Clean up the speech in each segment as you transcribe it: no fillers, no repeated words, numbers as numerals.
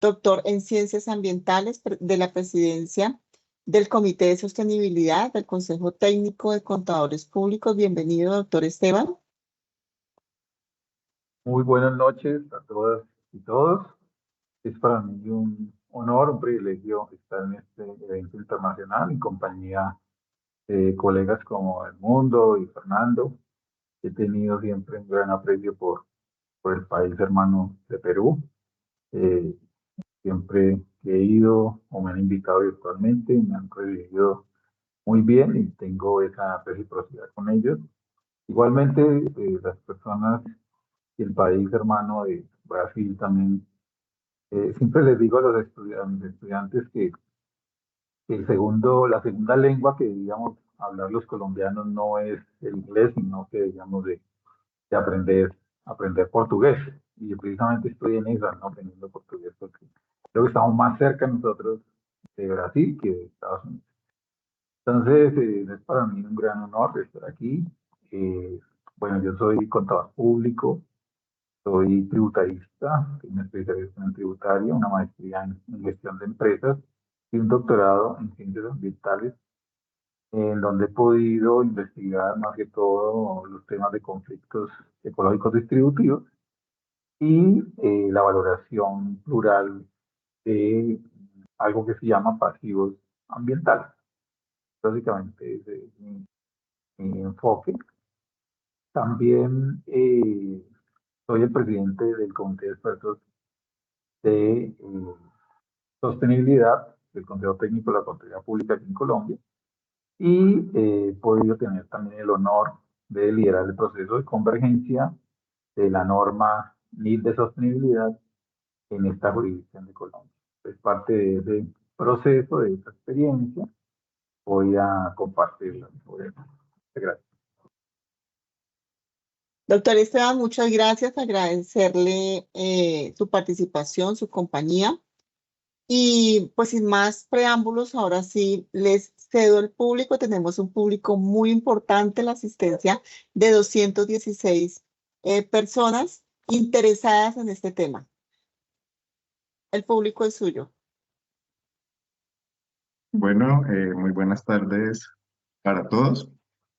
doctor en Ciencias Ambientales de la Presidencia del Comité de Sostenibilidad del Consejo Técnico de Contadores Públicos. Bienvenido, doctor Esteban. Muy buenas noches a todas y todos. Es para mí un honor, un privilegio estar en este evento internacional en compañía de colegas como Edmundo y Fernando. He tenido siempre un gran aprecio por el país hermano de Perú. Eh, Siempre que he ido o me han invitado virtualmente, me han recibido muy bien y tengo esa reciprocidad con ellos. Igualmente, las personas y el país hermano de Brasil también. Siempre les digo a los estudiantes que la segunda lengua que, digamos, hablar los colombianos no es el inglés, sino que, digamos, de aprender portugués. Y yo precisamente estoy en esa, ¿no? Aprendiendo portugués, porque creo que estamos más cerca nosotros de Brasil que de Estados Unidos. Entonces, es para mí un gran honor estar aquí. Eh, bueno, yo soy contador público, soy tributarista, tengo una especialización en tributaria, una maestría en gestión de empresas y un doctorado en ciencias ambientales, en donde he podido investigar más que todo los temas de conflictos ecológicos distributivos y la valoración plural de algo que se llama pasivos ambientales. Básicamente ese es mi enfoque. También soy el presidente del Comité de Expertos de Sostenibilidad del Consejo Técnico de la Contabilidad Pública aquí en Colombia y he podido tener también el honor de liderar el proceso de convergencia de la norma NIT de sostenibilidad en esta jurisdicción de Colombia. Es parte de ese proceso, de esa experiencia, voy a compartirla. Gracias. Doctor Esteban, muchas gracias. Agradecerle su participación, su compañía. Y pues sin más preámbulos, ahora sí les cedo el público. Tenemos un público muy importante, la asistencia de 216 personas interesadas en este tema. El público es suyo. Bueno, muy buenas tardes para todos.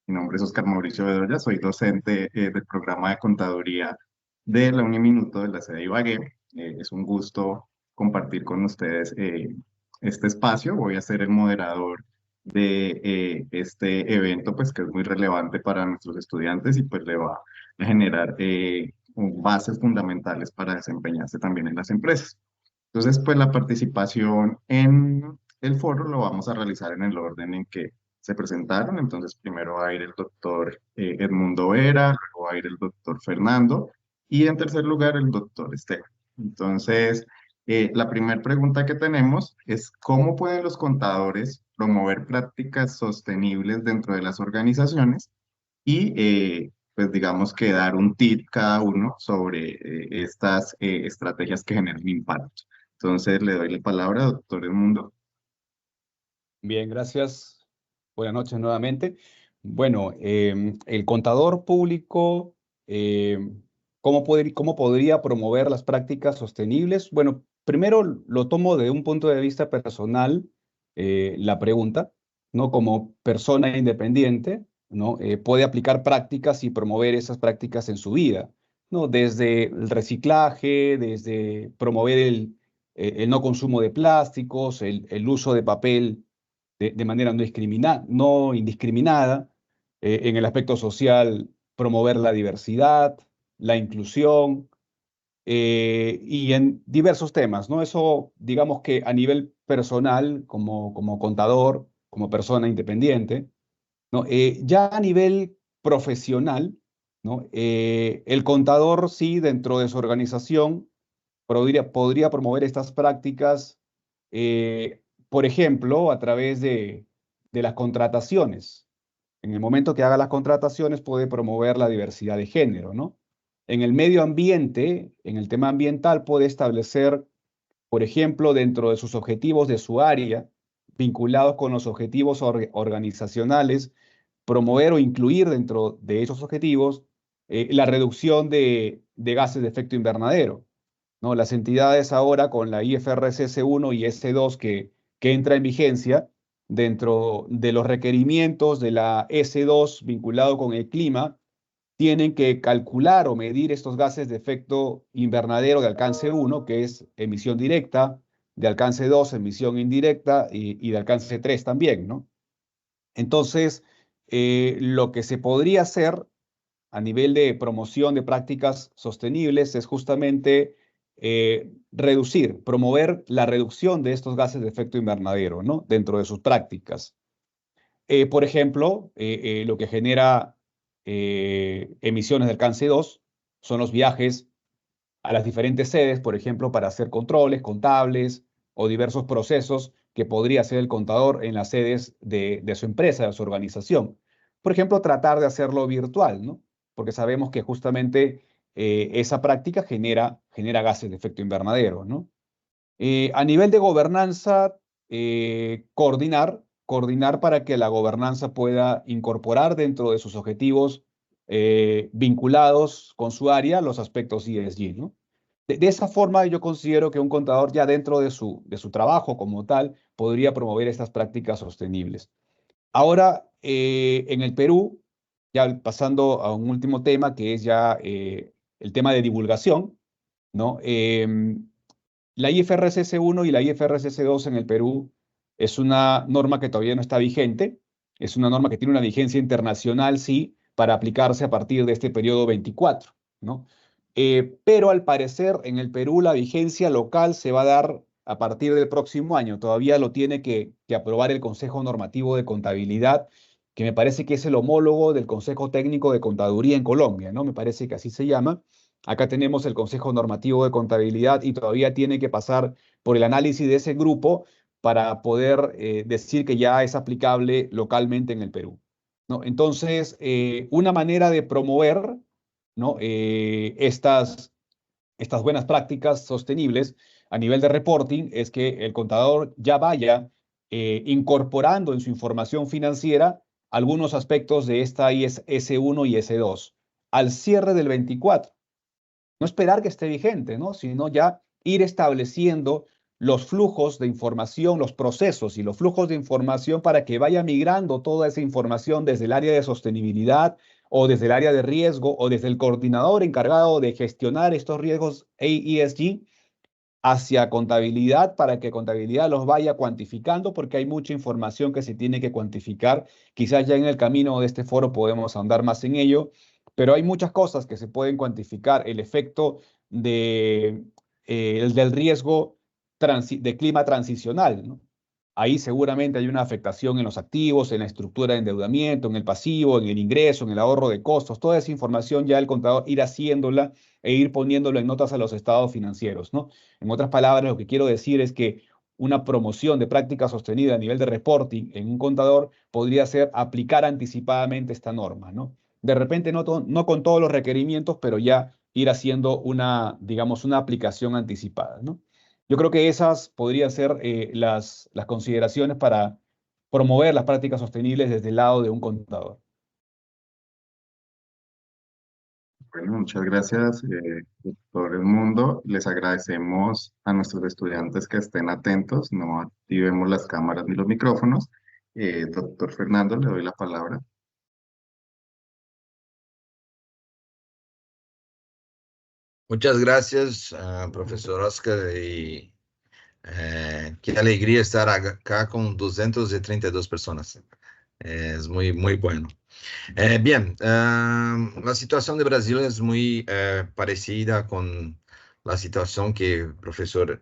Mi nombre es Oscar Mauricio Bedoya, soy docente del programa de contaduría de la Uniminuto de la sede de Ibagué. Es un gusto compartir con ustedes este espacio. Voy a ser el moderador de este evento, pues que es muy relevante para nuestros estudiantes y pues le va a generar bases fundamentales para desempeñarse también en las empresas. Entonces, pues la participación en el foro lo vamos a realizar en el orden en que se presentaron. Entonces, primero va a ir el doctor Edmundo Vera, luego va a ir el doctor Fernando y en tercer lugar el doctor Esteban. Entonces, la primera pregunta que tenemos es ¿cómo pueden los contadores promover prácticas sostenibles dentro de las organizaciones? Y pues digamos que dar un tip cada uno sobre estas estrategias que generan impacto. Entonces le doy la palabra, doctor Edmundo. Bien, gracias. Buenas noches nuevamente. Bueno, el contador público, ¿cómo podría promover las prácticas sostenibles? Bueno, primero lo tomo de un punto de vista personal, la pregunta, ¿no? Como persona independiente, ¿no? Puede aplicar prácticas y promover esas prácticas en su vida, ¿no? Desde el reciclaje, desde promover el no consumo de plásticos, el uso de papel de manera no indiscriminada, en el aspecto social, promover la diversidad, la inclusión, y en diversos temas, ¿no? Eso, digamos que a nivel personal, como contador, como persona independiente, ¿no? Ya a nivel profesional, ¿no? El contador, sí, dentro de su organización, podría promover estas prácticas, por ejemplo, a través de las contrataciones. En el momento que haga las contrataciones puede promover la diversidad de género, ¿no? En el medio ambiente, en el tema ambiental, puede establecer, por ejemplo, dentro de sus objetivos de su área, vinculados con los objetivos organizacionales, promover o incluir dentro de esos objetivos la reducción de gases de efecto invernadero. ¿no? Las entidades ahora con la IFRS S1 y S2 que entra en vigencia, dentro de los requerimientos de la S2 vinculado con el clima, tienen que calcular o medir estos gases de efecto invernadero de alcance 1, que es emisión directa, de alcance 2, emisión indirecta, y de alcance 3 también, ¿no? Entonces, lo que se podría hacer a nivel de promoción de prácticas sostenibles es justamente promover la reducción de estos gases de efecto invernadero, ¿no? Dentro de sus prácticas. Por ejemplo, lo que genera emisiones de alcance 2 son los viajes a las diferentes sedes, por ejemplo, para hacer controles contables o diversos procesos que podría hacer el contador en las sedes de su empresa, de su organización. Por ejemplo, tratar de hacerlo virtual, ¿no? Porque sabemos que justamente esa práctica genera gases de efecto invernadero, ¿no? A nivel de gobernanza, coordinar para que la gobernanza pueda incorporar dentro de sus objetivos vinculados con su área los aspectos ESG, ¿no? De esa forma, yo considero que un contador ya dentro de su trabajo como tal podría promover estas prácticas sostenibles. Ahora, en el Perú, ya pasando a un último tema, que es ya el tema de divulgación, ¿no? La IFRS S1 y la IFRS S2 en el Perú es una norma que todavía no está vigente, es una norma que tiene una vigencia internacional, sí, para aplicarse a partir de este periodo 24, ¿no? Pero al parecer en el Perú la vigencia local se va a dar a partir del próximo año. Todavía lo tiene que aprobar el Consejo Normativo de Contabilidad, que me parece que es el homólogo del Consejo Técnico de Contaduría en Colombia, ¿no? Me parece que así se llama. Acá tenemos el Consejo Normativo de Contabilidad y todavía tiene que pasar por el análisis de ese grupo para poder decir que ya es aplicable localmente en el Perú, ¿no? Entonces, una manera de promover, ¿no? Estas buenas prácticas sostenibles a nivel de reporting es que el contador ya vaya incorporando en su información financiera algunos aspectos de esta S1 y S2 al cierre del 24. No esperar que esté vigente, ¿no? Sino ya ir estableciendo los flujos de información, los procesos y los flujos de información para que vaya migrando toda esa información desde el área de sostenibilidad o desde el área de riesgo o desde el coordinador encargado de gestionar estos riesgos ESG hacia contabilidad para que contabilidad los vaya cuantificando porque hay mucha información que se tiene que cuantificar. Quizás ya en el camino de este foro podemos ahondar más en ello, pero hay muchas cosas que se pueden cuantificar. El efecto del riesgo de clima transicional, ¿no? Ahí seguramente hay una afectación en los activos, en la estructura de endeudamiento, en el pasivo, en el ingreso, en el ahorro de costos. Toda esa información ya el contador ir haciéndola e ir poniéndolo en notas a los estados financieros, ¿no? En otras palabras, lo que quiero decir es que una promoción de práctica sostenida a nivel de reporting en un contador podría ser aplicar anticipadamente esta norma, ¿no? De repente no con todos los requerimientos, pero ya ir haciendo una, digamos, una aplicación anticipada, ¿no? Yo creo que esas podrían ser las consideraciones para promover las prácticas sostenibles desde el lado de un contador. Bueno, muchas gracias, doctor Edmundo. Les agradecemos a nuestros estudiantes que estén atentos, no activemos las cámaras ni los micrófonos. Doctor Fernando, le doy la palabra. Muchas gracias, profesor Oscar, y qué alegría estar acá con 232 personas. Es muy, muy bueno. Bien, la situación de Brasil es muy parecida con la situación que el profesor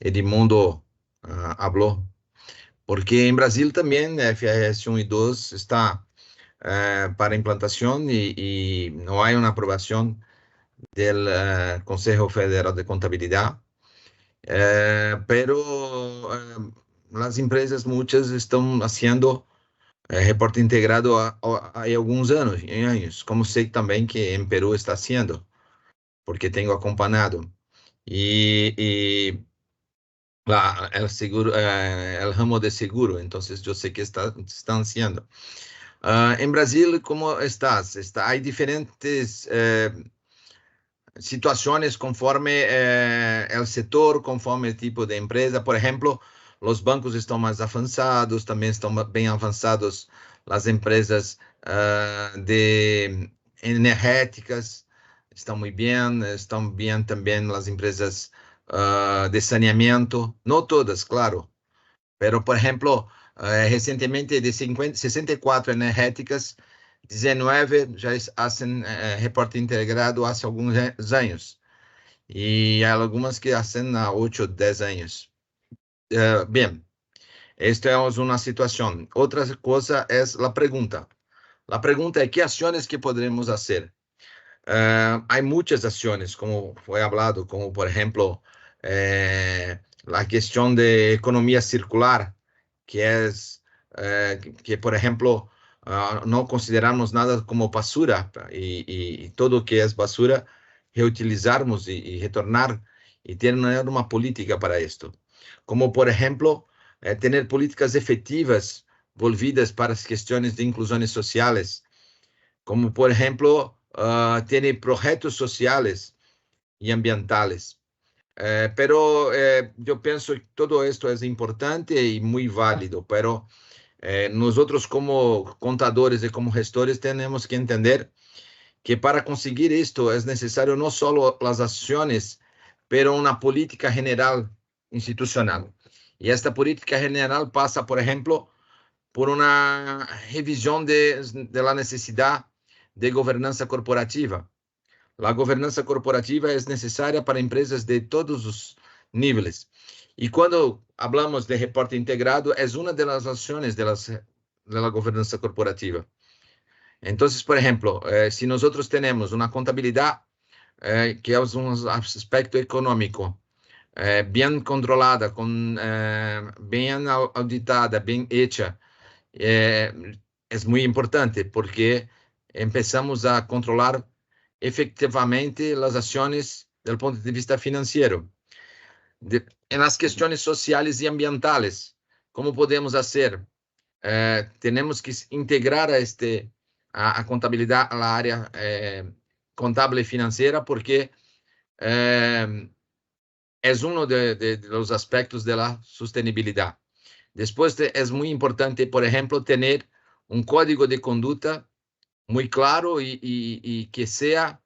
Edmundo habló, porque en Brasil también FRS 1 y 2 está para implantación y no hay una aprobación del Consejo Federal de Contabilidad, pero las empresas muchas están haciendo reporte integrado há alguns anos, como sei também que em Peru está haciendo, porque tenho acompanhado. El seguro, el ramo de seguro, entonces yo sé que están haciendo. En Brasil, ¿cómo estás? Hay diferentes situaciones conforme el sector, conforme el tipo de empresa. Por ejemplo, los bancos están más avanzados, también están bien avanzados las empresas de energéticas, están bien también las empresas de saneamiento, no todas, claro, pero por ejemplo, recientemente de 64 energéticas, 19 ya hacen reporte integrado hace algunos años y hay algunas que hacen a 8, 10 años. Bien, esta es una situación. Otra cosa es la pregunta. La pregunta es, ¿qué acciones que podremos hacer? Hay muchas acciones, como fue hablado, como por ejemplo, la cuestión de economía circular, que es que por ejemplo, no consideramos nada como basura y todo que es basura, reutilizarmos y retornar y tener una política para esto. Como por ejemplo, tener políticas efectivas volvidas para las cuestiones de inclusiones sociales, como por ejemplo, tiene proyectos sociales y ambientales. Pero yo pienso que todo esto es importante y muy válido, pero nosotros como contadores y como gestores tenemos que entender que para conseguir esto es necesario no solo las acciones, pero una política general institucional. Y esta política general pasa, por ejemplo, por una revisión de la necesidad de gobernanza corporativa. La gobernanza corporativa es necesaria para empresas de todos los niveles. Y cuando hablamos de reporte integrado, es una de las acciones de la gobernanza corporativa. Entonces, por ejemplo, si nosotros tenemos una contabilidad que es un aspecto económico bien controlada, bien auditada, bien hecha, es muy importante porque empezamos a controlar efectivamente las acciones del punto de vista financiero. En las cuestiones sociales y ambientales, ¿cómo podemos hacer? Tenemos que integrar a contabilidad a la área contable y financiera porque es uno de los aspectos de la sostenibilidad. Después es muy importante, por ejemplo, tener un código de conducta muy claro y que sea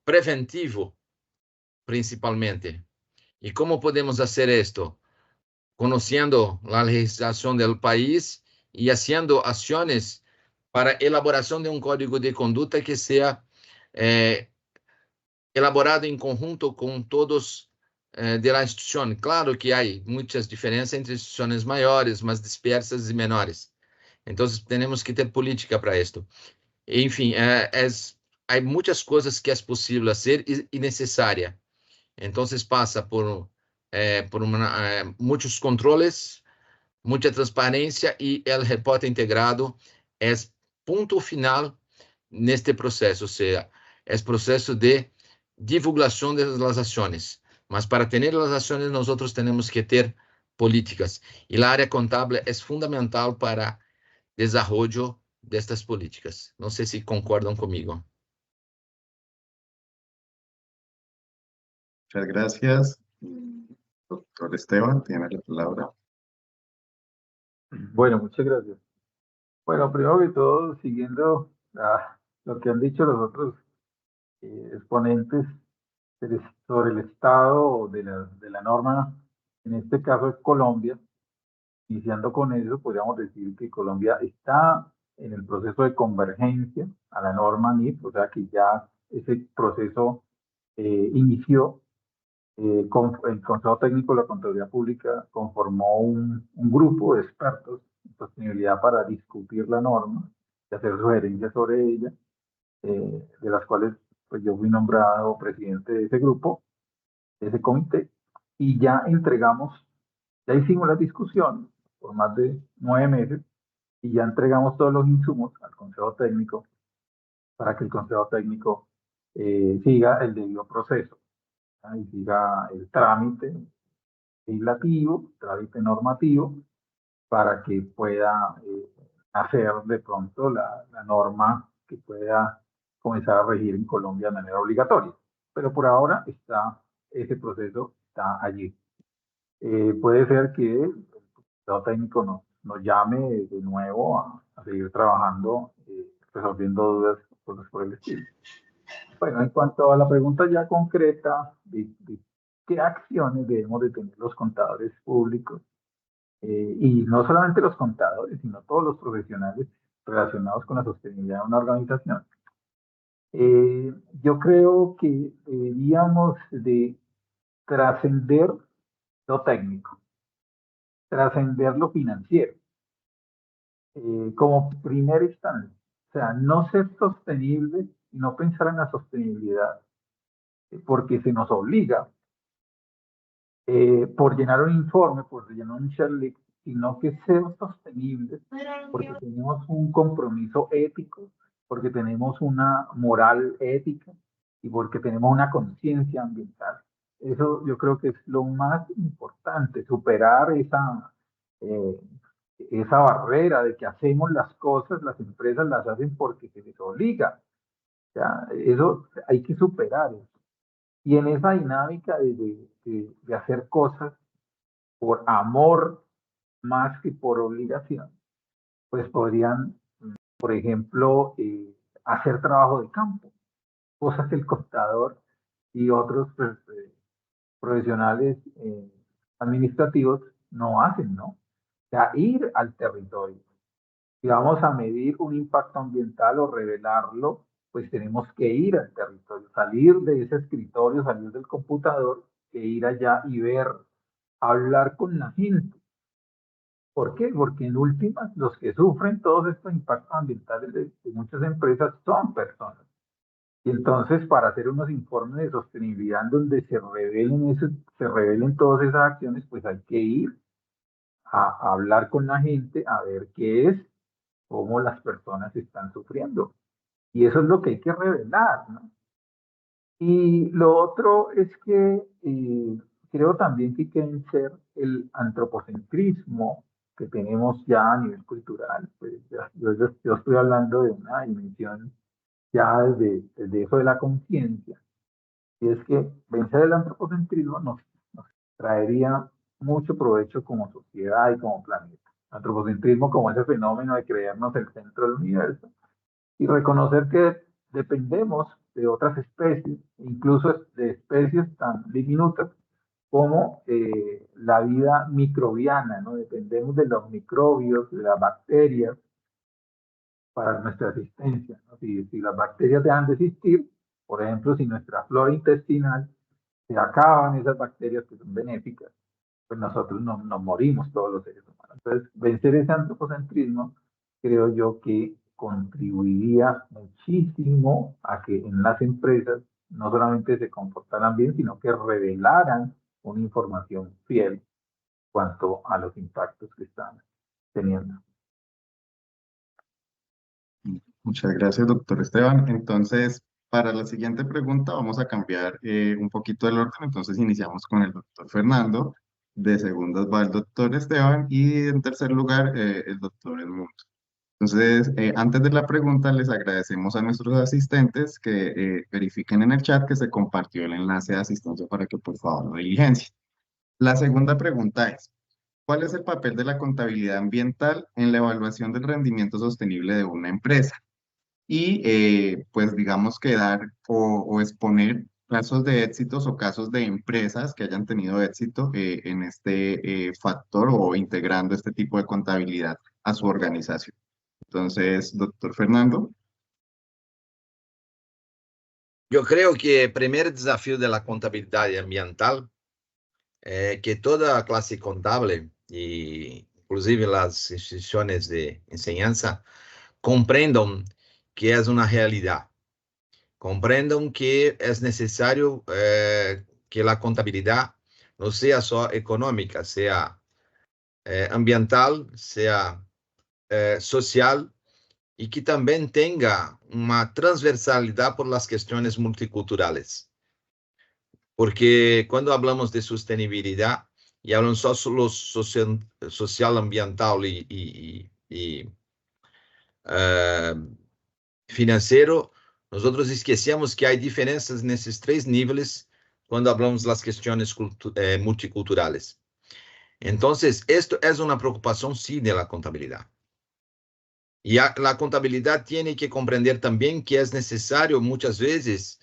preventivo, principalmente. ¿Y cómo podemos hacer esto? Conociendo la legislación del país y haciendo acciones para elaboración de un código de conducta que sea elaborado en conjunto con todos de la institución. Claro que hay muchas diferencias entre instituciones mayores, más dispersas y menores. Entonces, tenemos que tener política para esto. En fin, hay muchas cosas que es posible hacer y necesaria. Entonces, pasa por muchos controles, mucha transparencia y el reporte integrado es punto final neste proceso, o sea, es proceso de divulgación de las acciones. Mas para tener las acciones nosotros tenemos que ter políticas y la área contable es fundamental para desarrollo de estas políticas. No sé si concuerdan conmigo. Muchas gracias. Doctor Esteban, tiene la palabra. Bueno, muchas gracias. Bueno, primero que todo, siguiendo lo que han dicho los otros exponentes sobre el estado de la norma, en este caso es Colombia. Iniciando con eso, podríamos decir que Colombia está en el proceso de convergencia a la norma NIF, o sea que ya ese proceso inició. El Consejo Técnico de la Contaduría Pública conformó un grupo de expertos en sostenibilidad para discutir la norma y hacer sugerencias sobre ella, de las cuales pues, yo fui nombrado presidente de ese grupo, de ese comité, y ya hicimos la discusión por más de 9 meses y ya entregamos todos los insumos al Consejo Técnico para que el Consejo Técnico siga el debido proceso y siga el trámite legislativo, trámite normativo, para que pueda hacer de pronto la norma que pueda comenzar a regir en Colombia de manera obligatoria. Pero por ahora ese proceso está allí. Puede ser que el Estado técnico nos llame de nuevo a seguir trabajando, resolviendo dudas, cosas por el estilo. Bueno, en cuanto a la pregunta ya concreta de qué acciones debemos de tener los contadores públicos, y no solamente los contadores, sino todos los profesionales relacionados con la sostenibilidad de una organización, yo creo que deberíamos de trascender lo técnico, trascender lo financiero, como primera instancia. O sea, no ser sostenible y no pensar en la sostenibilidad, porque se nos obliga por llenar un informe, por llenar un checklist, sino que ser sostenibles porque tenemos un compromiso ético, porque tenemos una moral ética y porque tenemos una conciencia ambiental. Eso yo creo que es lo más importante, superar esa barrera de que hacemos las cosas, las empresas las hacen porque se les obliga. ¿Ya? Eso hay que superar eso. Y en esa dinámica de hacer cosas por amor más que por obligación, pues podrían, por ejemplo, hacer trabajo de campo, cosas que el contador y otros pues, profesionales administrativos no hacen, ¿no? O sea, ir al territorio. Si vamos a medir un impacto ambiental o revelarlo, pues tenemos que ir al territorio, salir de ese escritorio, salir del computador, e ir allá y ver, hablar con la gente. ¿Por qué? Porque en últimas, los que sufren todos estos impactos ambientales de muchas empresas son personas. Y entonces, para hacer unos informes de sostenibilidad en donde se revelen todas esas acciones, pues hay que ir a hablar con la gente, a ver qué es, cómo las personas están sufriendo. Y eso es lo que hay que revelar, ¿no? Y lo otro es que creo también que hay que vencer el antropocentrismo que tenemos ya a nivel cultural. Pues yo estoy hablando de una dimensión ya desde eso de la conciencia. Y es que vencer el antropocentrismo nos traería mucho provecho como sociedad y como planeta. Antropocentrismo como ese fenómeno de creernos el centro del universo y reconocer que dependemos de otras especies, incluso de especies tan diminutas como la vida microbiana, ¿no? Dependemos de los microbios, de las bacterias para nuestra existencia, ¿no? Si las bacterias dejan de existir, por ejemplo, si nuestra flora intestinal se acaban esas bacterias que son benéficas, pues nosotros nos morimos todos los seres humanos. Entonces, vencer ese antropocentrismo, creo yo que contribuiría muchísimo a que en las empresas no solamente se comportaran bien, sino que revelaran una información fiel cuanto a los impactos que están teniendo. Muchas gracias, doctor Esteban. Entonces, para la siguiente pregunta vamos a cambiar un poquito el orden. Entonces, iniciamos con el doctor Fernando. De segundas va el doctor Esteban y en tercer lugar el doctor Edmundo. Entonces, antes de la pregunta, les agradecemos a nuestros asistentes que verifiquen en el chat que se compartió el enlace de asistencia para que por favor lo diligencien. La segunda pregunta es, ¿cuál es el papel de la contabilidad ambiental en la evaluación del rendimiento sostenible de una empresa? Y pues digamos que dar o exponer casos de éxitos o casos de empresas que hayan tenido éxito en este factor o integrando este tipo de contabilidad a su organización. Entonces, doctor Fernando. Yo creo que el primer desafío de la contabilidad ambiental es que toda clase contable, y inclusive las instituciones de enseñanza, comprendan que es una realidad, comprendan que es necesario que la contabilidad no sea solo económica, sea ambiental, sea social, y que también tenga una transversalidad por las cuestiones multiculturales. Porque cuando hablamos de sostenibilidad y hablamos solo social, ambiental y financiero, nosotros esquecemos que hay diferencias en esos tres niveles cuando hablamos de las cuestiones multiculturales. Entonces, esto es una preocupación, sí, de la contabilidad. Y la contabilidad tiene que comprender también que es necesario muchas veces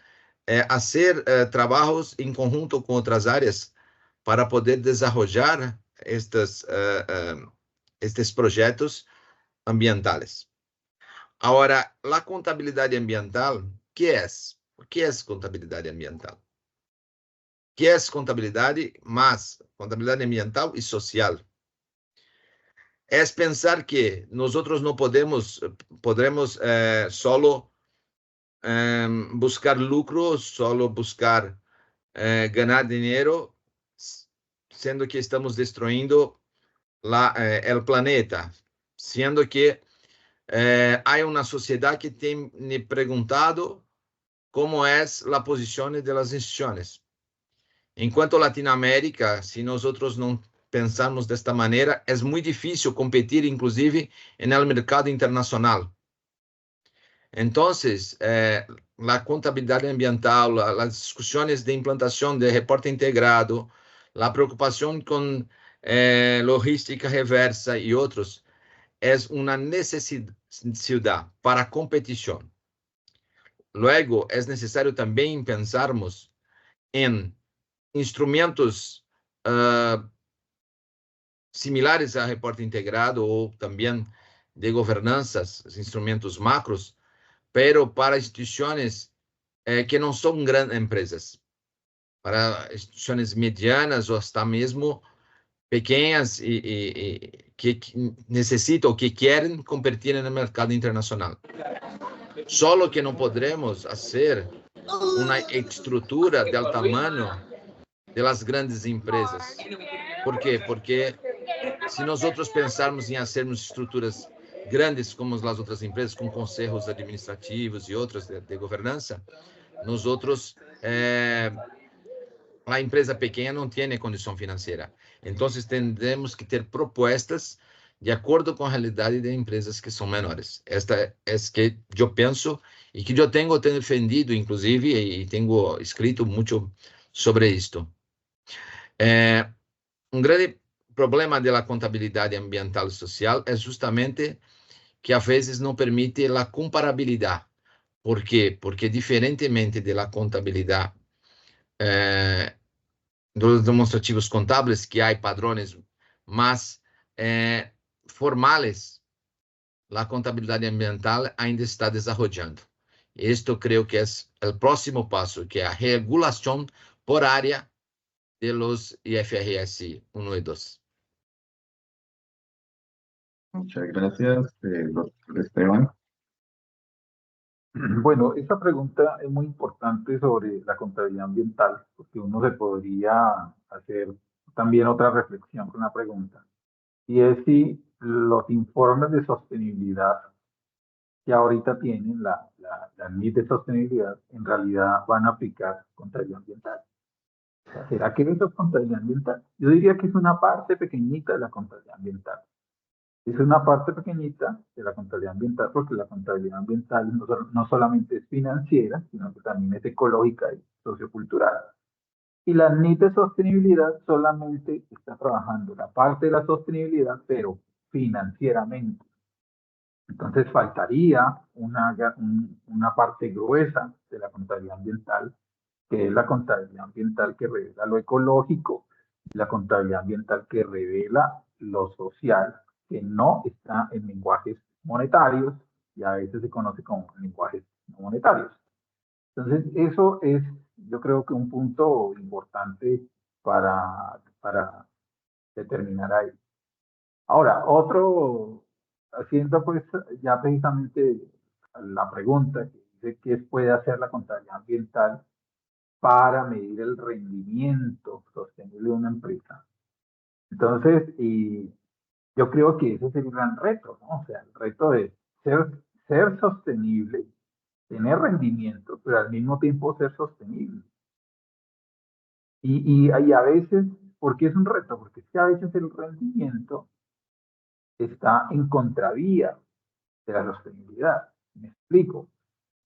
hacer trabajos en conjunto con otras áreas para poder desarrollar estos proyectos ambientales. Ahora, la contabilidad ambiental, ¿qué es? ¿Qué es contabilidad ambiental? ¿Qué es contabilidad más? Contabilidad ambiental y social. Es pensar que nosotros no podemos solo buscar lucro, solo buscar ganar dinero, siendo que estamos destruyendo el planeta, siendo que hay una sociedad que tiene preguntado cómo es la posición de las instituciones. En cuanto a Latinoamérica, si nosotros no pensamos de esta manera, es muy difícil competir inclusive en el mercado internacional. Entonces, la contabilidad ambiental, las discusiones de implantación de reporte integrado, la preocupación con logística reversa y otros, es una necesidad para competición. Luego, es necesario también pensarmos en instrumentos similares a reporte integrado o también de gobernanzas, instrumentos macros, pero para instituciones que no son grandes empresas, para instituciones medianas o hasta mesmo pequeñas y que necesitan o que quieren competir en el mercado internacional. Solo que no podremos hacer una estructura del tamaño de las grandes empresas. ¿Por qué? Porque si nosotros pensarmos en hacermos estructuras grandes como las otras empresas, con consejos administrativos y otros de gobernanza, nosotros, la empresa pequeña no tiene condición financiera. Entonces, tendremos que ter propuestas de acuerdo con la realidad de empresas que son menores. Esta es que yo pienso y que yo tengo defendido, inclusive, y tengo escrito mucho sobre esto. Un grande problema de la contabilidad ambiental y social es justamente que a veces no permite la comparabilidad. ¿Por qué? Porque diferentemente de la contabilidad de los demostrativos contables, que hay padrones más formales, la contabilidad ambiental ainda está desarrollando. Esto creo que es el próximo paso, que es la regulación por área de los IFRS 1 y 2. Muchas gracias, doctor Esteban. Bueno, esta pregunta es muy importante sobre la contabilidad ambiental, porque uno se podría hacer también otra reflexión con la pregunta, y es si los informes de sostenibilidad que ahorita tienen la NIT de sostenibilidad, en realidad van a aplicar contabilidad ambiental. O sea, ¿será que eso es contabilidad ambiental? Yo diría que es una parte pequeñita de la contabilidad ambiental. Es una parte pequeñita de la contabilidad ambiental, porque la contabilidad ambiental no solamente es financiera, sino que también es ecológica y sociocultural. Y la NIT de sostenibilidad solamente está trabajando la parte de la sostenibilidad, pero financieramente. Entonces faltaría una parte gruesa de la contabilidad ambiental, que es la contabilidad ambiental que revela lo ecológico, y la contabilidad ambiental que revela lo social, que no está en lenguajes monetarios y a veces se conoce como lenguajes no monetarios. Entonces, eso es, yo creo que un punto importante para determinar ahí. Ahora, haciendo pues ya precisamente la pregunta que dice qué puede hacer la contabilidad ambiental para medir el rendimiento sostenible de una empresa. Entonces, y yo creo que ese es el gran reto, ¿no? O sea, el reto de ser sostenible, tener rendimiento, pero al mismo tiempo ser sostenible. Y a veces, ¿por qué es un reto? Porque es que a veces el rendimiento está en contravía de la sostenibilidad. Me explico.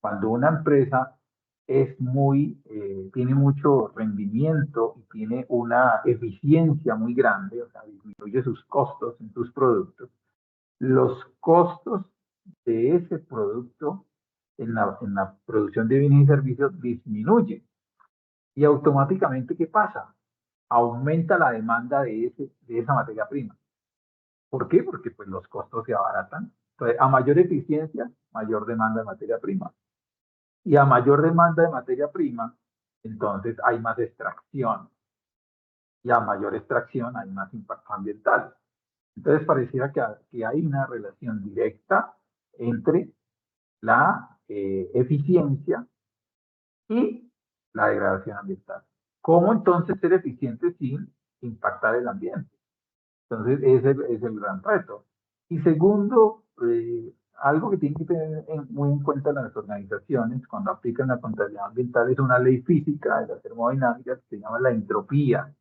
Cuando una empresa tiene mucho rendimiento y tiene una eficiencia muy grande, o sea, disminuye sus costos en sus productos, los costos de ese producto en la producción de bienes y servicios disminuyen. Y automáticamente, ¿qué pasa? Aumenta la demanda de esa materia prima. ¿Por qué? Porque pues, los costos se abaratan. Entonces, a mayor eficiencia, mayor demanda de materia prima. Y a mayor demanda de materia prima, entonces hay más extracción. Y a mayor extracción hay más impacto ambiental. Entonces pareciera que hay una relación directa entre la eficiencia y la degradación ambiental. ¿Cómo entonces ser eficiente sin impactar el ambiente? Entonces ese es el gran reto. Y segundo, algo que tienen que tener muy en cuenta las organizaciones cuando aplican la contabilidad ambiental es una ley física de la termodinámica que se llama la entropía.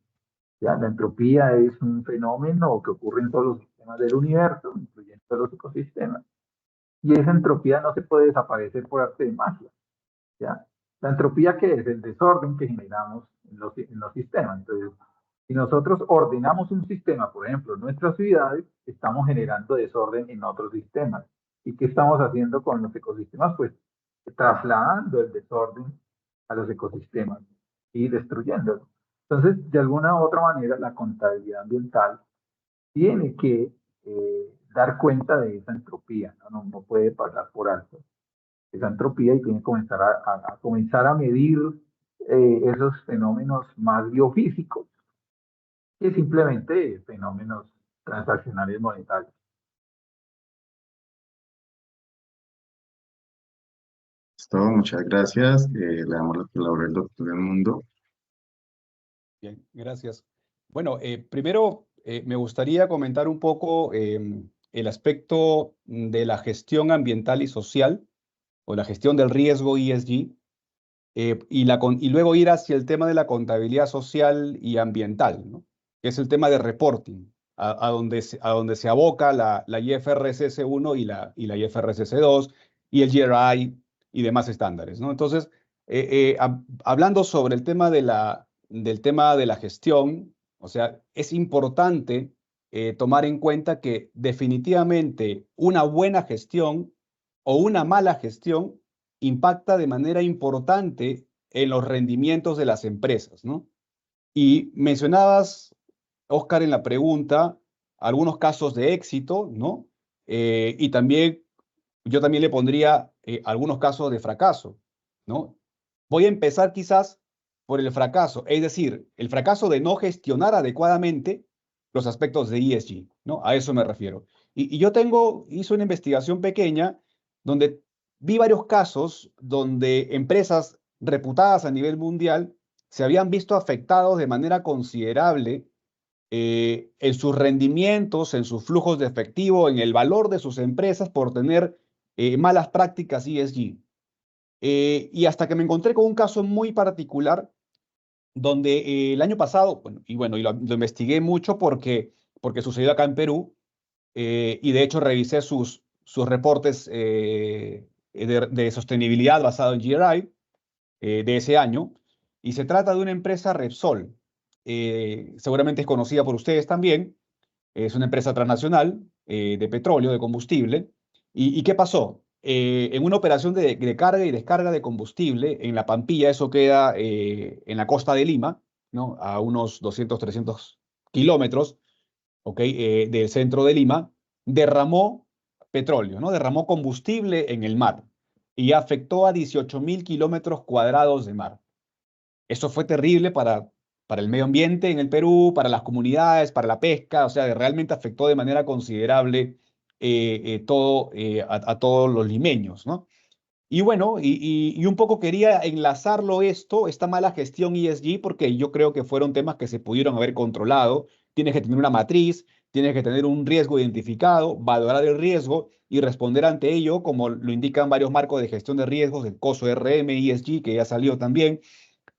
¿Ya? La entropía es un fenómeno que ocurre en todos los sistemas del universo, incluyendo los ecosistemas. Y esa entropía no se puede desaparecer por arte de magia. ¿Ya? La entropía, ¿qué es? El desorden que generamos en los sistemas. Entonces, si nosotros ordenamos un sistema, por ejemplo, en nuestras ciudades, estamos generando desorden en otros sistemas. ¿Y qué estamos haciendo con los ecosistemas? Pues trasladando el desorden a los ecosistemas y destruyéndolos. Entonces, de alguna u otra manera, la contabilidad ambiental tiene que dar cuenta de esa entropía, no puede pasar por alto esa entropía y tiene que comenzar a medir esos fenómenos más biofísicos que simplemente fenómenos transaccionales monetarios. Listo, muchas gracias. Le damos la palabra al doctor Edmundo. Bien, gracias. Bueno, primero me gustaría comentar un poco el aspecto de la gestión ambiental y social, o la gestión del riesgo ESG, y luego ir hacia el tema de la contabilidad social y ambiental, ¿no? Que es el tema de reporting, a donde se aboca la IFRS 1 y la IFRS 2 y el GRI y demás estándares, ¿no? Entonces, hablando sobre el tema del tema de la gestión, o sea, es importante tomar en cuenta que definitivamente una buena gestión o una mala gestión impacta de manera importante en los rendimientos de las empresas, ¿no? Y mencionabas, Oscar, en la pregunta, algunos casos de éxito, ¿no? Y también, yo también le pondría algunos casos de fracaso, ¿no? Voy a empezar quizás por el fracaso, es decir, el fracaso de no gestionar adecuadamente los aspectos de ESG, ¿no? A eso me refiero. Y yo hice una investigación pequeña donde vi varios casos donde empresas reputadas a nivel mundial se habían visto afectados de manera considerable en sus rendimientos, en sus flujos de efectivo, en el valor de sus empresas por tener malas prácticas ESG. Y hasta que me encontré con un caso muy particular donde el año pasado, bueno, y lo investigué mucho porque sucedió acá en Perú, y de hecho revisé sus reportes de sostenibilidad basado en GRI de ese año, y se trata de una empresa Repsol. Seguramente es conocida por ustedes también, es una empresa transnacional de petróleo, de combustible. ¿Y qué pasó? En una operación de carga y descarga de combustible en La Pampilla, eso queda en la costa de Lima, ¿no? A unos 200, 300 kilómetros, ¿ok? Del centro de Lima, derramó petróleo, ¿no? Derramó combustible en el mar y afectó a 18.000 kilómetros cuadrados de mar. Eso fue terrible para el medio ambiente en el Perú, para las comunidades, para la pesca, o sea, realmente afectó de manera considerable a todos los limeños, ¿no? Y bueno, y un poco quería enlazarlo esta mala gestión ESG, porque yo creo que fueron temas que se pudieron haber controlado. Tienes que tener una matriz, tienes que tener un riesgo identificado, valorar el riesgo y responder ante ello, como lo indican varios marcos de gestión de riesgos, el COSO RM, ESG, que ya salió también,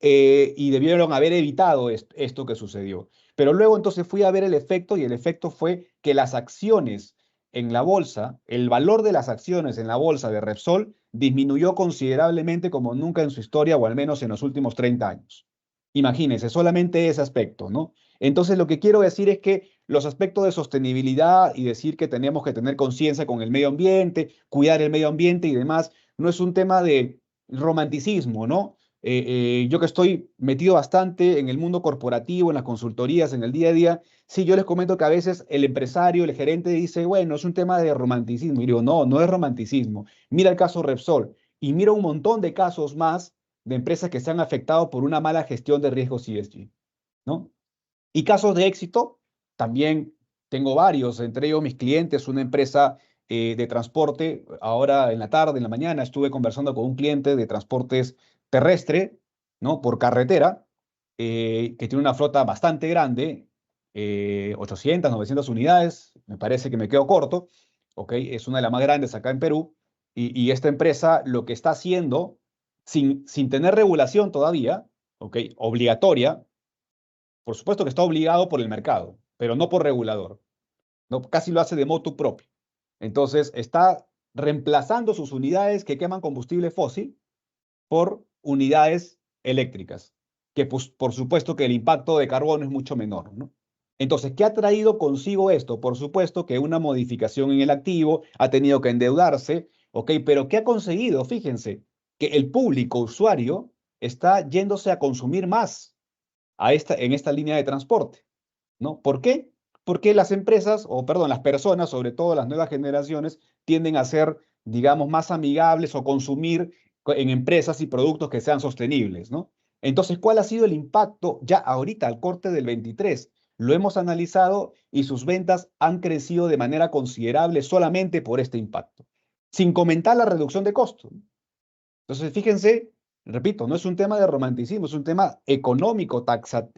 y debieron haber evitado esto que sucedió. Pero luego entonces fui a ver el efecto y el efecto fue que las acciones en la bolsa, el valor de las acciones en la bolsa de Repsol disminuyó considerablemente como nunca en su historia, o al menos en los últimos 30 años. Imagínense, solamente ese aspecto, ¿no? Entonces, lo que quiero decir es que los aspectos de sostenibilidad y decir que tenemos que tener conciencia con el medio ambiente, cuidar el medio ambiente y demás, no es un tema de romanticismo, ¿no? Yo que estoy metido bastante en el mundo corporativo, en las consultorías, en el día a día, sí, yo les comento que a veces el empresario, el gerente dice, bueno, es un tema de romanticismo. Y digo, no, no es romanticismo. Mira el caso Repsol y mira un montón de casos más de empresas que se han afectado por una mala gestión de riesgos ESG, ¿no? Y casos de éxito, también tengo varios, entre ellos mis clientes, una empresa de transporte. Ahora en la tarde, en la mañana, estuve conversando con un cliente de transportes terrestre, ¿no? Por carretera, que tiene una flota bastante grande, 800, 900 unidades, me parece que me quedo corto, ¿ok? Es una de las más grandes acá en Perú, y esta empresa lo que está haciendo, sin tener regulación todavía, ¿ok? Obligatoria, por supuesto que está obligado por el mercado, pero no por regulador. ¿No? Casi lo hace de motu propio. Entonces, está reemplazando sus unidades que queman combustible fósil por unidades eléctricas, que pues, por supuesto que el impacto de carbono es mucho menor, ¿no? Entonces, ¿qué ha traído consigo esto? Por supuesto que una modificación en el activo, ha tenido que endeudarse, ¿ok? Pero ¿qué ha conseguido? Fíjense, que el público usuario está yéndose a consumir más en esta línea de transporte, ¿no? ¿Por qué? Porque las empresas, o perdón, las personas, sobre todo las nuevas generaciones, tienden a ser, digamos, más amigables o consumir en empresas y productos que sean sostenibles, ¿no? Entonces, ¿cuál ha sido el impacto ya ahorita al corte del 23? Lo hemos analizado y sus ventas han crecido de manera considerable solamente por este impacto, sin comentar la reducción de costos. Entonces, fíjense, repito, no es un tema de romanticismo, es un tema económico,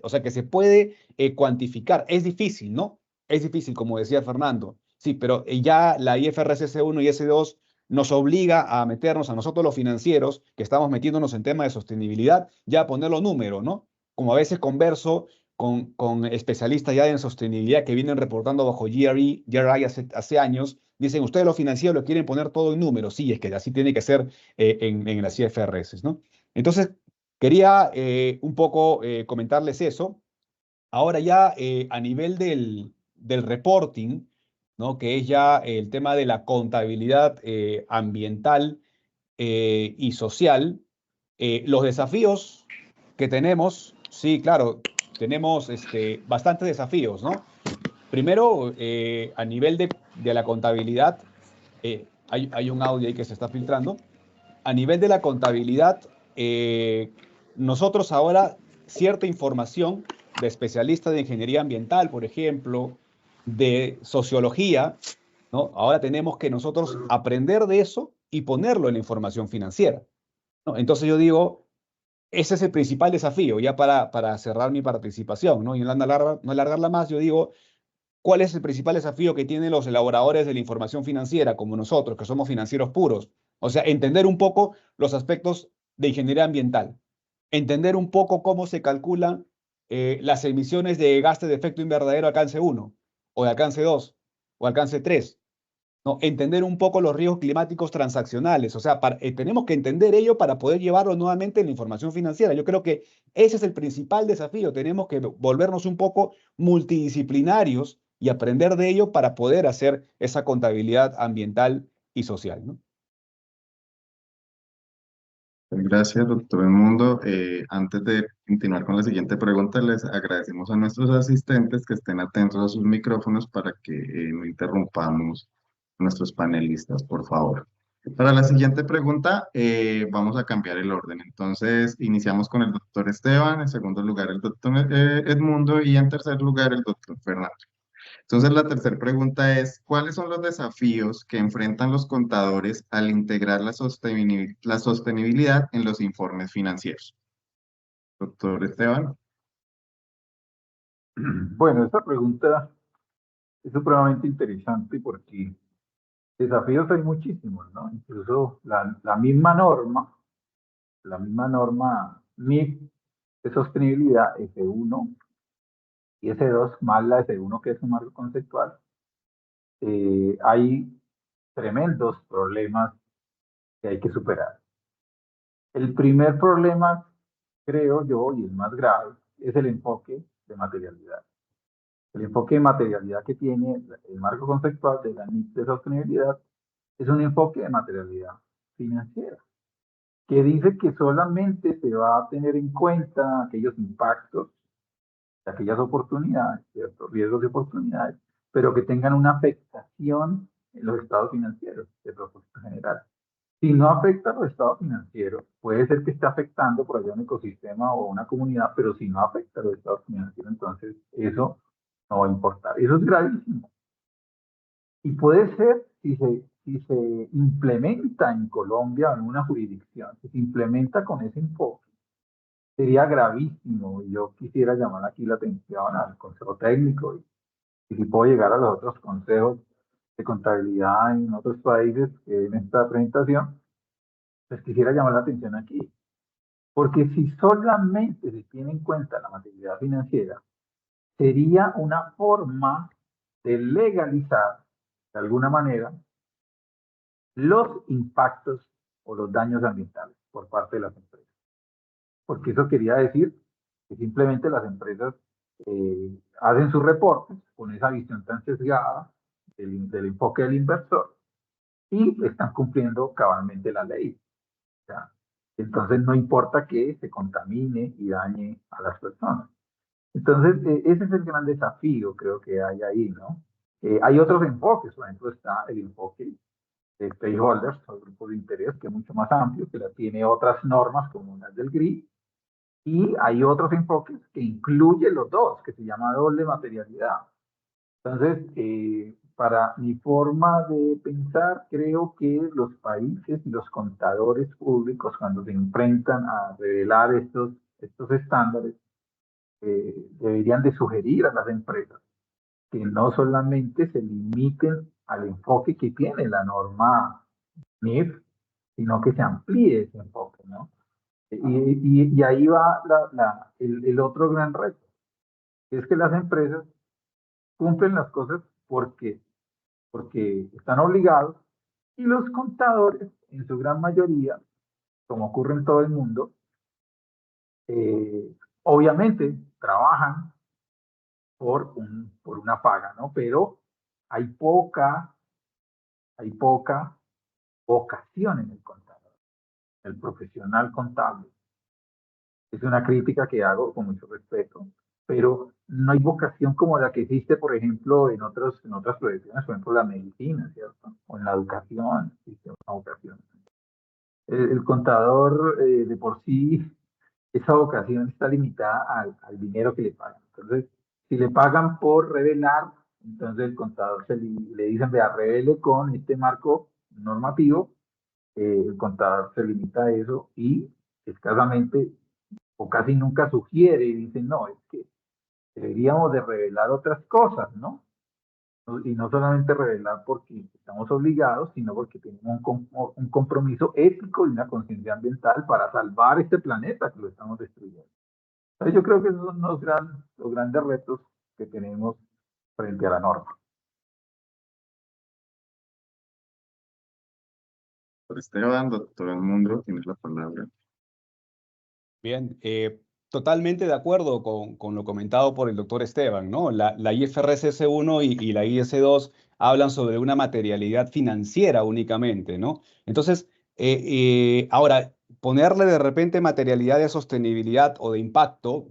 o sea, que se puede cuantificar. Es difícil, ¿no? Es difícil, como decía Fernando. Sí, pero ya la IFRS S1 y S2 nos obliga a meternos a nosotros los financieros, que estamos metiéndonos en temas de sostenibilidad, ya a poner los números, ¿no? Como a veces converso con especialistas ya en sostenibilidad que vienen reportando bajo GRI hace años, dicen, ustedes los financieros lo quieren poner todo en números. Sí, es que así tiene que ser en las IFRS, ¿no? Entonces, quería un poco comentarles eso. Ahora ya a nivel del reporting, ¿no? Que es ya el tema de la contabilidad ambiental y social, los desafíos que tenemos, sí, claro, tenemos bastantes desafíos, ¿no? Primero, a nivel de la contabilidad, hay un audio ahí que se está filtrando. A nivel de la contabilidad, nosotros ahora cierta información de especialistas de ingeniería ambiental, por ejemplo, de sociología, ¿no? Ahora tenemos que nosotros aprender de eso y ponerlo en la información financiera, ¿no? Entonces yo digo, ese es el principal desafío, ya para cerrar mi participación, ¿no? Y no alargarla más, yo digo, ¿cuál es el principal desafío que tienen los elaboradores de la información financiera, como nosotros, que somos financieros puros? O sea, entender un poco los aspectos de ingeniería ambiental, entender un poco cómo se calculan las emisiones de gases de efecto invernadero alcance 1, o de alcance 2, o alcance 3, ¿no? Entender un poco los riesgos climáticos transaccionales. O sea, tenemos que entender ello para poder llevarlo nuevamente en la información financiera. Yo creo que ese es el principal desafío. Tenemos que volvernos un poco multidisciplinarios y aprender de ello para poder hacer esa contabilidad ambiental y social, ¿no? Gracias, doctor Edmundo. Antes de continuar con la siguiente pregunta, les agradecemos a nuestros asistentes que estén atentos a sus micrófonos para que no interrumpamos a nuestros panelistas, por favor. Para la siguiente pregunta, vamos a cambiar el orden. Entonces, iniciamos con el doctor Esteban, en segundo lugar el doctor Edmundo y en tercer lugar el doctor Fernando. Entonces, la tercera pregunta es, ¿cuáles son los desafíos que enfrentan los contadores al integrar la sostenibilidad en los informes financieros? Doctor Esteban. Bueno, esta pregunta es supremamente interesante porque desafíos hay muchísimos, ¿no? Incluso la misma norma MIP de sostenibilidad, S1 y S2, más la S1 que es un marco conceptual, hay tremendos problemas que hay que superar. El primer problema, creo yo, y el más grave, es el enfoque de materialidad. El enfoque de materialidad que tiene el marco conceptual de la NIC de sostenibilidad es un enfoque de materialidad financiera, que dice que solamente se va a tener en cuenta aquellos impactos, aquellas oportunidades, ciertos riesgos y oportunidades, pero que tengan una afectación en los estados financieros de propósito general. Si no afecta a los estados financieros, puede ser que esté afectando por allá un ecosistema o una comunidad, pero si no afecta a los estados financieros, entonces eso no va a importar. Eso es gravísimo. Y puede ser, si se implementa en Colombia o en una jurisdicción, si se implementa con ese enfoque, sería gravísimo. Y yo quisiera llamar aquí la atención al Consejo Técnico y si puedo llegar a los otros consejos de contabilidad en otros países que en esta presentación, pues quisiera llamar la atención aquí. Porque si solamente se tiene en cuenta la materialidad financiera, sería una forma de legalizar, de alguna manera, los impactos o los daños ambientales por parte de las empresas. Porque eso quería decir que simplemente las empresas hacen sus reportes con esa visión tan sesgada del enfoque del inversor y están cumpliendo cabalmente la ley. ¿Ya? Entonces no importa que se contamine y dañe a las personas. Entonces, ese es el gran desafío, creo que hay ahí, ¿no? Hay otros enfoques, por ejemplo, está el enfoque de stakeholders, o grupos de interés, que es mucho más amplio, que tiene otras normas como las del GRI, y hay otros enfoques que incluyen los dos, que se llama doble materialidad. Entonces, para mi forma de pensar, creo que los países y los contadores públicos, cuando se enfrentan a revelar estos estándares, deberían de sugerir a las empresas que no solamente se limiten al enfoque que tiene la norma NIF, sino que se amplíe ese enfoque, ¿no? Y ahí va el otro gran reto, es que las empresas cumplen las cosas porque están obligados y los contadores, en su gran mayoría, como ocurre en todo el mundo, obviamente trabajan por una paga, ¿no? Pero hay poca vocación en el contador, el profesional contable. Es una crítica que hago con mucho respeto, pero no hay vocación como la que existe, por ejemplo, en otras profesiones, por ejemplo, la medicina, ¿cierto? O en la educación, existe una vocación. El contador, de por sí, esa vocación está limitada al dinero que le pagan. Entonces, si le pagan por revelar, entonces el contador le dicen, vea, revele con este marco normativo, el contador se limita a eso y escasamente o casi nunca sugiere y dice, no, es que deberíamos de revelar otras cosas, ¿no? Y no solamente revelar porque estamos obligados, sino porque tenemos un compromiso ético y una conciencia ambiental para salvar este planeta que lo estamos destruyendo. Entonces yo creo que esos son los grandes retos que tenemos frente a la norma. Por Esteban, doctor Almundro, tienes la palabra. Bien, totalmente de acuerdo con lo comentado por el doctor Esteban, ¿no? La IFRS S1 y la IS2 hablan sobre una materialidad financiera únicamente, ¿no? Entonces, ahora, ponerle de repente materialidad de sostenibilidad o de impacto,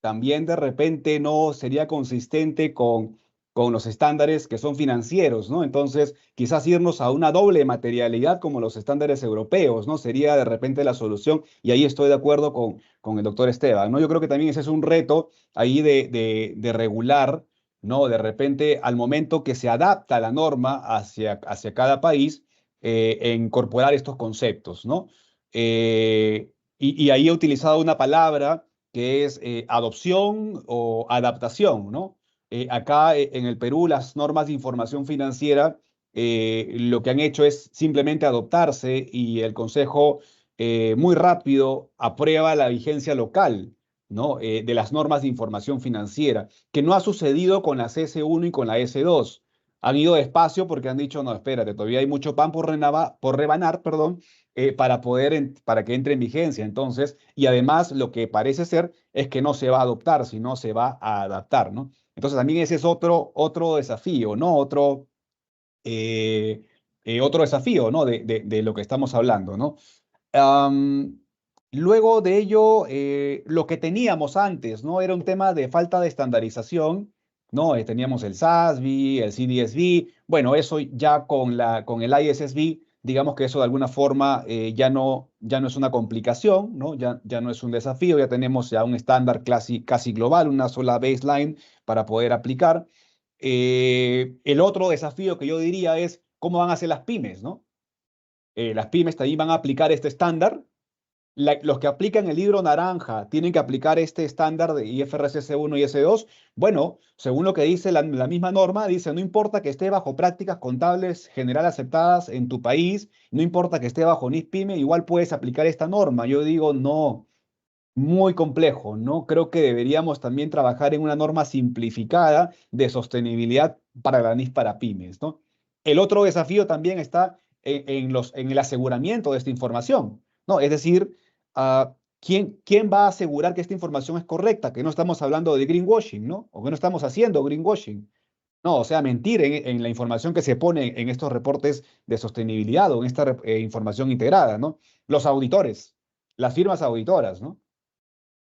también de repente no sería consistente con los estándares que son financieros, ¿no? Entonces, quizás irnos a una doble materialidad como los estándares europeos, ¿no? Sería de repente la solución, y ahí estoy de acuerdo con el doctor Esteban, ¿no? Yo creo que también ese es un reto ahí de regular, ¿no? De repente, al momento que se adapta la norma hacia cada país, incorporar estos conceptos, ¿no? Y ahí he utilizado una palabra que es adopción o adaptación, ¿no? Acá en el Perú las normas de información financiera lo que han hecho es simplemente adoptarse y el Consejo muy rápido aprueba la vigencia local, ¿no? De las normas de información financiera, que no ha sucedido con las S1 y con la S2. han ido despacio porque han dicho, no, espérate, todavía hay mucho pan por rebanar, perdón, para que entre en vigencia. Entonces, y además lo que parece ser es que no se va a adoptar, sino se va a adaptar, ¿no? Entonces también ese es otro desafío, ¿no? Otro desafío, ¿no? De lo que estamos hablando, ¿no? Am, Luego de ello, lo que teníamos antes, ¿no? Era un tema de falta de estandarización, ¿no? Teníamos el SASB, el CDSB, bueno, eso ya con el ISSB, digamos que eso de alguna forma ya no es una complicación, ¿no? Ya no es un desafío, ya tenemos ya un estándar casi global, una sola baseline para poder aplicar. El otro desafío que yo diría es cómo van a hacer las pymes, ¿no? Las pymes también van a aplicar este estándar. Los que aplican el libro naranja tienen que aplicar este estándar de IFRS S1 y S2. Bueno, según lo que dice la misma norma, dice, no importa que esté bajo prácticas contables general aceptadas en tu país, no importa que esté bajo NISPYME, igual puedes aplicar esta norma. Yo digo, no, muy complejo, ¿no? Creo que deberíamos también trabajar en una norma simplificada de sostenibilidad para la NIS para pymes, ¿no? El otro desafío también está en el aseguramiento de esta información, ¿no? Es decir, ¿quién va a asegurar que esta información es correcta? Que no estamos hablando de greenwashing, ¿no? O que no estamos haciendo greenwashing. No, o sea, mentir en la información que se pone en estos reportes de sostenibilidad o en esta información integrada, ¿no? Los auditores, las firmas auditoras, ¿no?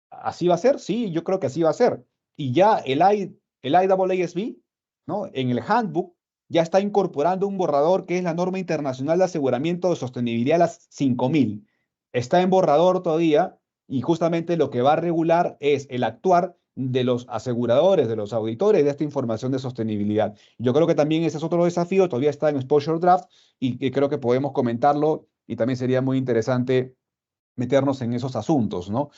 ¿Así va a ser? Sí, yo creo que así va a ser. Y ya el IAASB, ¿no? En el handbook ya está incorporando un borrador que es la norma internacional de aseguramiento de sostenibilidad, las 5000. Está en borrador todavía y justamente lo que va a regular es el actuar de los aseguradores, de los auditores de esta información de sostenibilidad. Yo creo que también ese es otro desafío, todavía está en exposure draft y creo que podemos comentarlo y también sería muy interesante meternos en esos asuntos, ¿no?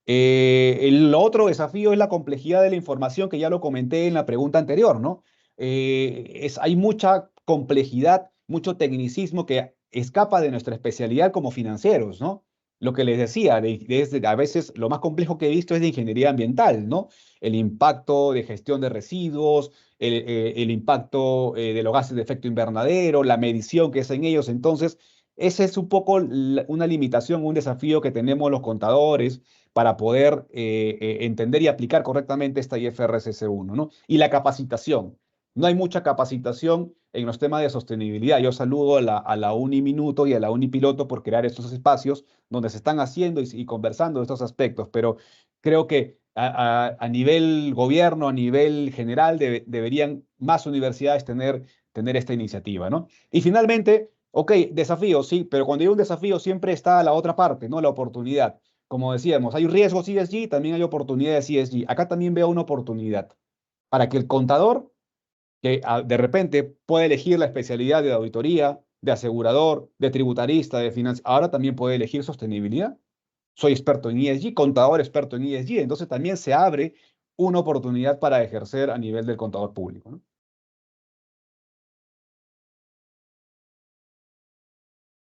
El otro desafío es la complejidad de la información, que ya lo comenté en la pregunta anterior, ¿no? Hay mucha complejidad, mucho tecnicismo que escapa de nuestra especialidad como financieros, ¿no? Lo que les decía, a veces lo más complejo que he visto es de ingeniería ambiental, ¿no? El impacto de gestión de residuos, el impacto de los gases de efecto invernadero, la medición que es en ellos. Entonces, ese es un poco una limitación, un desafío que tenemos los contadores para poder entender y aplicar correctamente esta IFRS S1, ¿no? Y la capacitación. No hay mucha capacitación en los temas de sostenibilidad. Yo saludo a la Uniminuto y a la Unipiloto por crear estos espacios donde se están haciendo y conversando de estos aspectos, pero creo que a nivel gobierno, a nivel general, deberían más universidades tener esta iniciativa, ¿no? Y finalmente, ok, desafío, sí, pero cuando hay un desafío siempre está la otra parte, ¿no? La oportunidad. Como decíamos, hay riesgos ESG, también hay oportunidades ESG. Acá también veo una oportunidad para que el contador, que de repente puede elegir la especialidad de auditoría, de asegurador, de tributarista, de finanzas, ahora también puede elegir sostenibilidad. Soy experto en ESG, contador experto en ESG, entonces también se abre una oportunidad para ejercer a nivel del contador público, ¿no?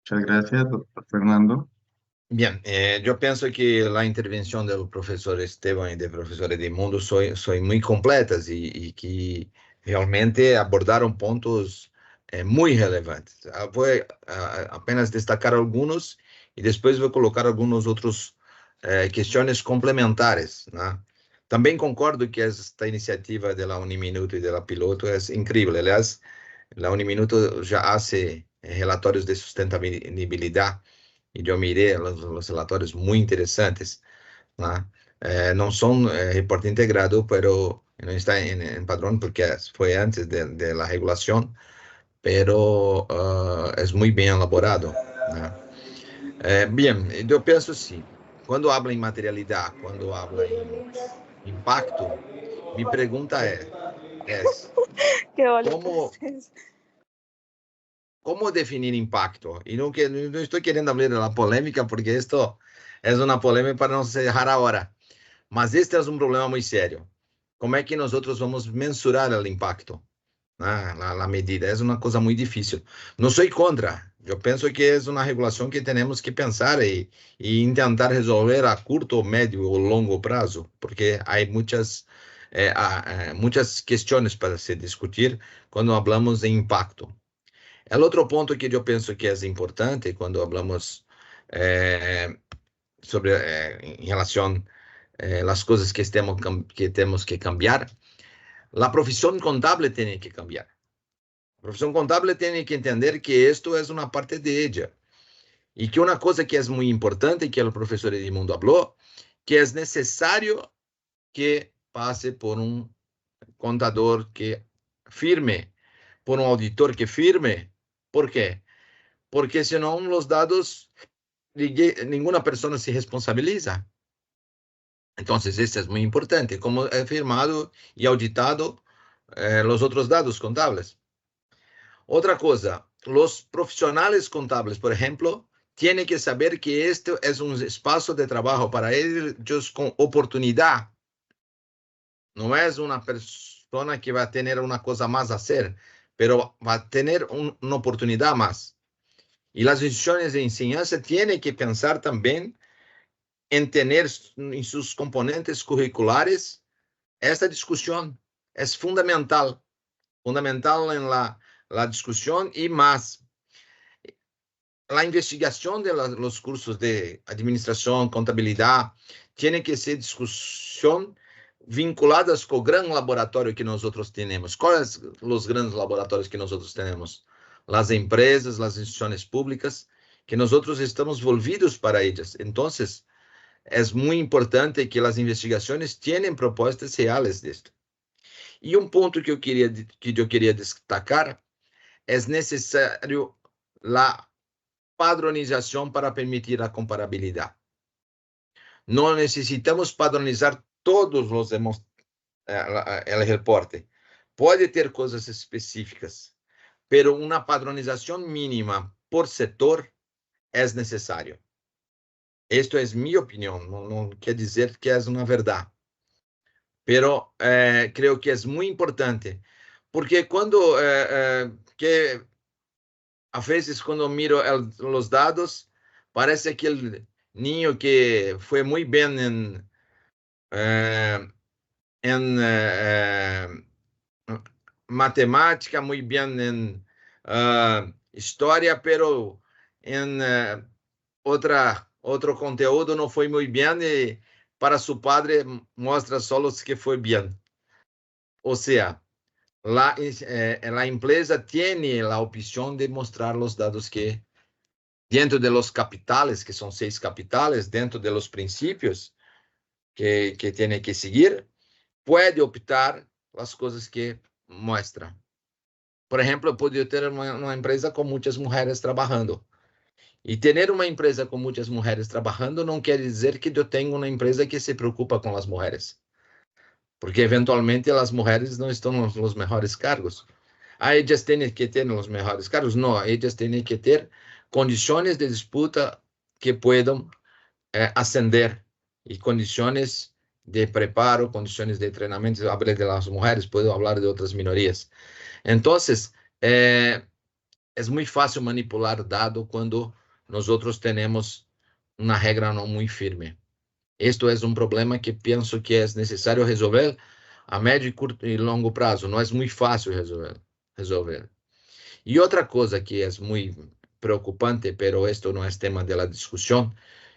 Muchas gracias, doctor Fernando. Bien, yo pienso que la intervención del profesor Esteban y del profesor Edmundo son muy completas y que realmente abordaron puntos muy relevantes. Voy apenas destacar algunos y después voy a colocar algunos otros cuestiones complementares, ¿no? También concordo que esta iniciativa de la Uniminuto y de la Piloto es increíble. Aliás, la Uniminuto ya hace relatorios de sustentabilidad y yo miré los relatorios muy interesantes, ¿no? No son reporte integrado, pero no está en padrón porque fue antes de la regulación, pero es muy bien elaborado, ¿no? Bien, yo pienso así, cuando habla en materialidad, cuando habla en impacto, mi pregunta es Qué boletas ¿cómo, es. cómo definir impacto? Y no estoy queriendo abrir la polémica porque esto es una polémica para no se dejar ahora. Mas este es un problema muy serio. ¿Cómo es que nosotros vamos a mensurar el impacto? La medida es una cosa muy difícil. No soy contra. Yo pienso que es una regulación que tenemos que pensar y intentar resolver a curto, medio o longo plazo, porque hay muchas muchas cuestiones para se discutir cuando hablamos de impacto. El otro punto que yo pienso que es importante cuando hablamos sobre en relación las cosas que tenemos que cambiar, la profesión contable tiene que cambiar. La profesión contable tiene que entender que esto es una parte de ella. Y que una cosa que es muy importante, que el profesor Edmundo habló, que es necesario que pase por un contador que firme, por un auditor que firme. ¿Por qué? Porque senão los dados, ninguna persona se responsabiliza. Entonces, esto es muy importante, como he firmado y auditado los otros dados contables. Otra cosa, los profesionales contables, por ejemplo, tienen que saber que este es un espacio de trabajo para ellos con oportunidad. No es una persona que va a tener una cosa más a hacer, pero va a tener una oportunidad más. Y las instituciones de enseñanza tienen que pensar también en tener en sus componentes curriculares esta discusión. Es fundamental en la discusión y más. La investigación de los cursos de administración, contabilidad, tiene que ser discusión vinculadas con el gran laboratorio que nosotros tenemos. ¿Cuáles son los grandes laboratorios que nosotros tenemos? Las empresas, las instituciones públicas, que nosotros estamos volvidos para ellas. Entonces, es muy importante que las investigaciones tienen propuestas reales de esto. Y un punto que yo quería destacar, es necesario la padronización para permitir la comparabilidad. No necesitamos padronizar todos los el reporte. Puede tener cosas específicas, pero una padronización mínima por sector es necesario. Esto es mi opinión, no quiere decir que es una verdad, pero creo que es muy importante, porque cuando a veces cuando miro los dados, parece que el niño que fue muy bien en matemática, muy bien en historia, pero en otro conteúdo no fue muy bien y para su padre muestra solo que fue bien. O sea, la empresa tiene la opción de mostrar los dados que dentro de los capitales, que son 6 capitales, dentro de los principios que tiene que seguir, puede optar las cosas que muestra. Por ejemplo, puedo tener una empresa con muchas mujeres trabajando. Y tener una empresa con muchas mujeres trabajando no quiere decir que yo tenga una empresa que se preocupa con las mujeres. Porque eventualmente las mujeres no están en los mejores cargos. Ellas tienen que tener los mejores cargos. No, ellas tienen que tener condiciones de disputa que puedan ascender y condiciones de preparo, condiciones de entrenamiento. Hablé de las mujeres, puedo hablar de otras minorías. Entonces, es muy fácil manipular dados cuando nosotros tenemos una regla no muy firme. Esto es un problema que pienso que es necesario resolver a médio y longo prazo. No es muy fácil resolver. Y otra cosa que es muy preocupante, pero esto no es tema de la discusión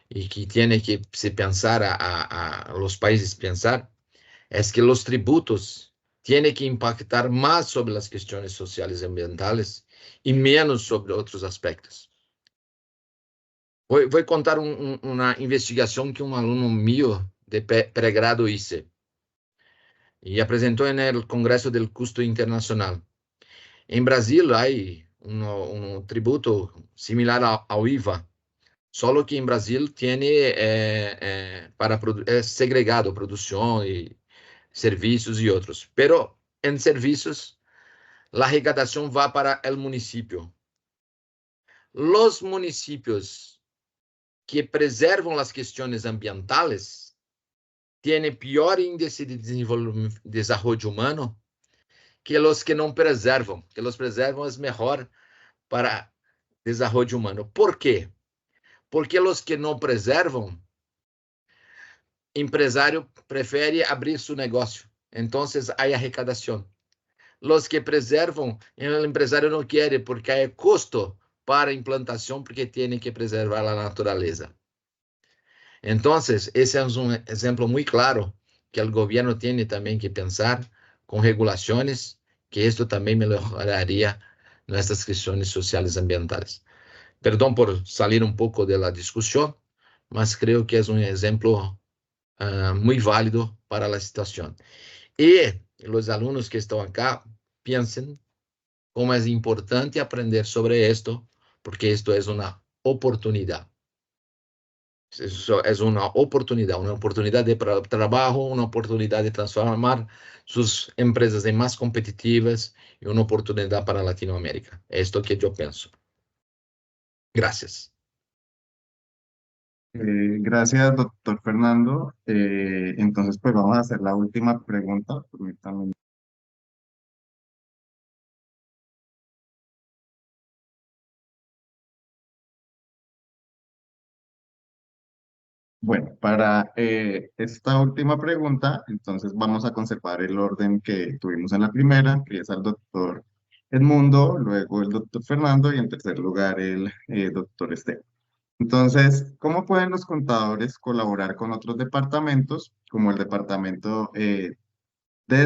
y que tiene que se pensar a los países pensar, es que los tributos tienen que impactar más sobre las cuestiones sociales y ambientales y menos sobre otros aspectos. Voy a contar una investigación que un alumno mío de pregrado hizo y presentó en el Congreso del Custo Internacional. En Brasil hay un tributo similar ao IVA, solo que en Brasil tiene es segregado producción y servicios y otros, pero en servicios la recaudación va para el municipio. Los municipios que preservam las cuestiones ambientales tienen peor índice de desarrollo humano que los que no preservan, que los preservan es mejor para desarrollo humano. ¿Por qué? Porque los que no preservan, empresario prefere abrir su negocio. entonces hay recaudación. Los que preservan, el empresario no quiere porque hay costo para implantación, porque tiene que preservar la naturaleza. Entonces, ese es un ejemplo muy claro que el gobierno tiene también que pensar con regulaciones, que esto también mejoraría nuestras cuestiones sociales y ambientales. Perdón por salir un poco de la discusión, mas creo que es un ejemplo muy válido para la situación. Y los alumnos que están acá piensen cómo es importante aprender sobre esto, porque esto es una oportunidad. Eso es una oportunidad de trabajo, una oportunidad de transformar sus empresas en más competitivas y una oportunidad para Latinoamérica. Esto que yo pienso. Gracias. Gracias, doctor Fernando. Entonces, pues vamos a hacer la última pregunta. Permítanme. Bueno, para esta última pregunta, entonces vamos a conservar el orden que tuvimos en la primera, que es al doctor Edmundo, luego el doctor Fernando y en tercer lugar el doctor Esteban. Entonces, ¿cómo pueden los contadores colaborar con otros departamentos, como el departamento de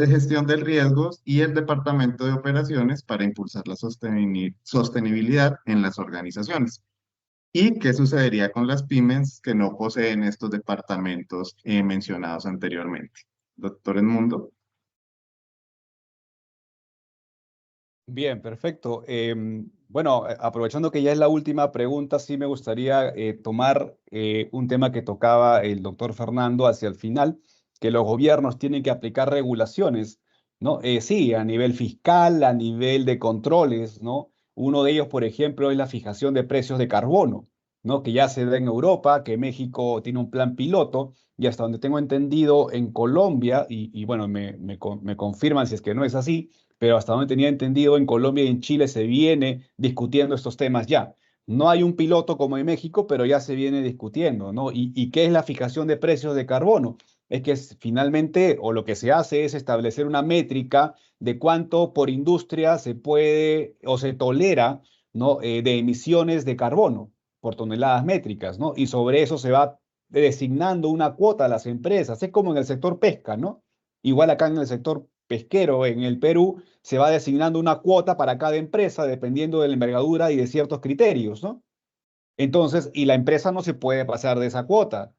gestión de riesgos y el departamento de operaciones para impulsar la sostenibilidad en las organizaciones? ¿Y qué sucedería con las pymes que no poseen estos departamentos mencionados anteriormente? Doctor Edmundo. Bien, perfecto. Bueno, aprovechando que ya es la última pregunta, sí me gustaría tomar un tema que tocaba el doctor Fernando hacia el final, que los gobiernos tienen que aplicar regulaciones, ¿no? Sí, a nivel fiscal, a nivel de controles, ¿no? Uno de ellos, por ejemplo, es la fijación de precios de carbono, ¿no? Que ya se da en Europa, que México tiene un plan piloto, y hasta donde tengo entendido en Colombia, y bueno, me confirman si es que no es así, pero hasta donde tenía entendido, en Colombia y en Chile se viene discutiendo estos temas ya. No hay un piloto como en México, pero ya se viene discutiendo, ¿no? ¿Y qué es la fijación de precios de carbono? Es que finalmente, o lo que se hace es establecer una métrica de cuánto por industria se puede o se tolera, ¿no? De emisiones de carbono por toneladas métricas, ¿no? Y sobre eso se va designando una cuota a las empresas. Es como en el sector pesca, ¿no? Igual acá en el sector pesquero en el Perú se va designando una cuota para cada empresa dependiendo de la envergadura y de ciertos criterios, ¿no? Entonces, y la empresa no se puede pasar de esa cuota,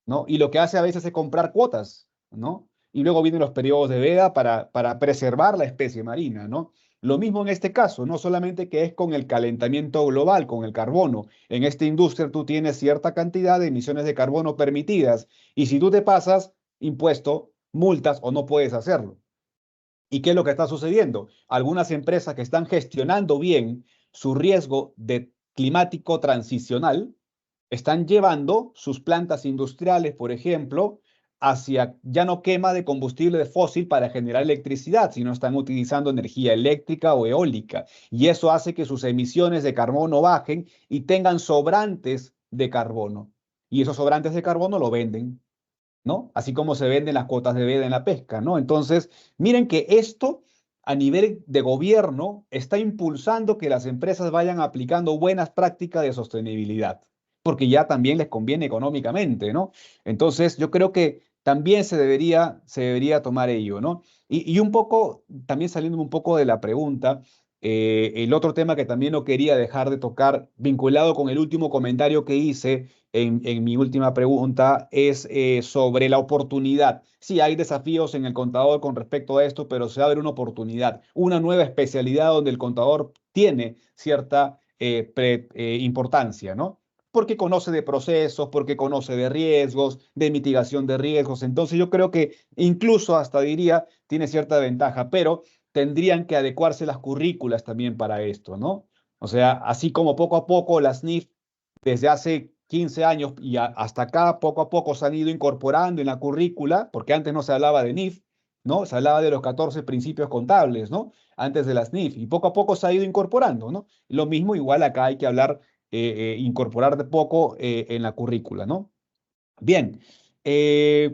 ¿no? Y lo que hace a veces es comprar cuotas, ¿no? Y luego vienen los periodos de veda para preservar la especie marina, ¿no? Lo mismo en este caso, no solamente que es con el calentamiento global, con el carbono. En esta industria tú tienes cierta cantidad de emisiones de carbono permitidas y si tú te pasas, impuesto, multas o no puedes hacerlo. ¿Y qué es lo que está sucediendo? Algunas empresas que están gestionando bien su riesgo de climático transicional están llevando sus plantas industriales, por ejemplo, hacia ya no quema de combustible fósil para generar electricidad, sino están utilizando energía eléctrica o eólica. Y eso hace que sus emisiones de carbono bajen y tengan sobrantes de carbono. Y esos sobrantes de carbono lo venden, ¿no? Así como se venden las cuotas de veda en la pesca, ¿no? Entonces, miren que esto a nivel de gobierno está impulsando que las empresas vayan aplicando buenas prácticas de sostenibilidad, porque ya también les conviene económicamente, ¿no? Entonces, yo creo que también se debería tomar ello, ¿no? Y un poco, también saliendo un poco de la pregunta, el otro tema que también no quería dejar de tocar, vinculado con el último comentario que hice en mi última pregunta, es sobre la oportunidad. Sí, hay desafíos en el contador con respecto a esto, pero se abre una oportunidad, una nueva especialidad donde el contador tiene cierta importancia, ¿no? Porque conoce de procesos, porque conoce de riesgos, de mitigación de riesgos. Entonces yo creo que incluso hasta diría tiene cierta ventaja, pero tendrían que adecuarse las currículas también para esto, ¿no? O sea, así como poco a poco las NIF desde hace 15 años y hasta acá poco a poco se han ido incorporando en la currícula, porque antes no se hablaba de NIF, ¿no? Se hablaba de los 14 principios contables, ¿no? Antes de las NIF, y poco a poco se ha ido incorporando, ¿no? Lo mismo igual acá hay que hablar, incorporar de poco en la currícula, ¿no? Bien,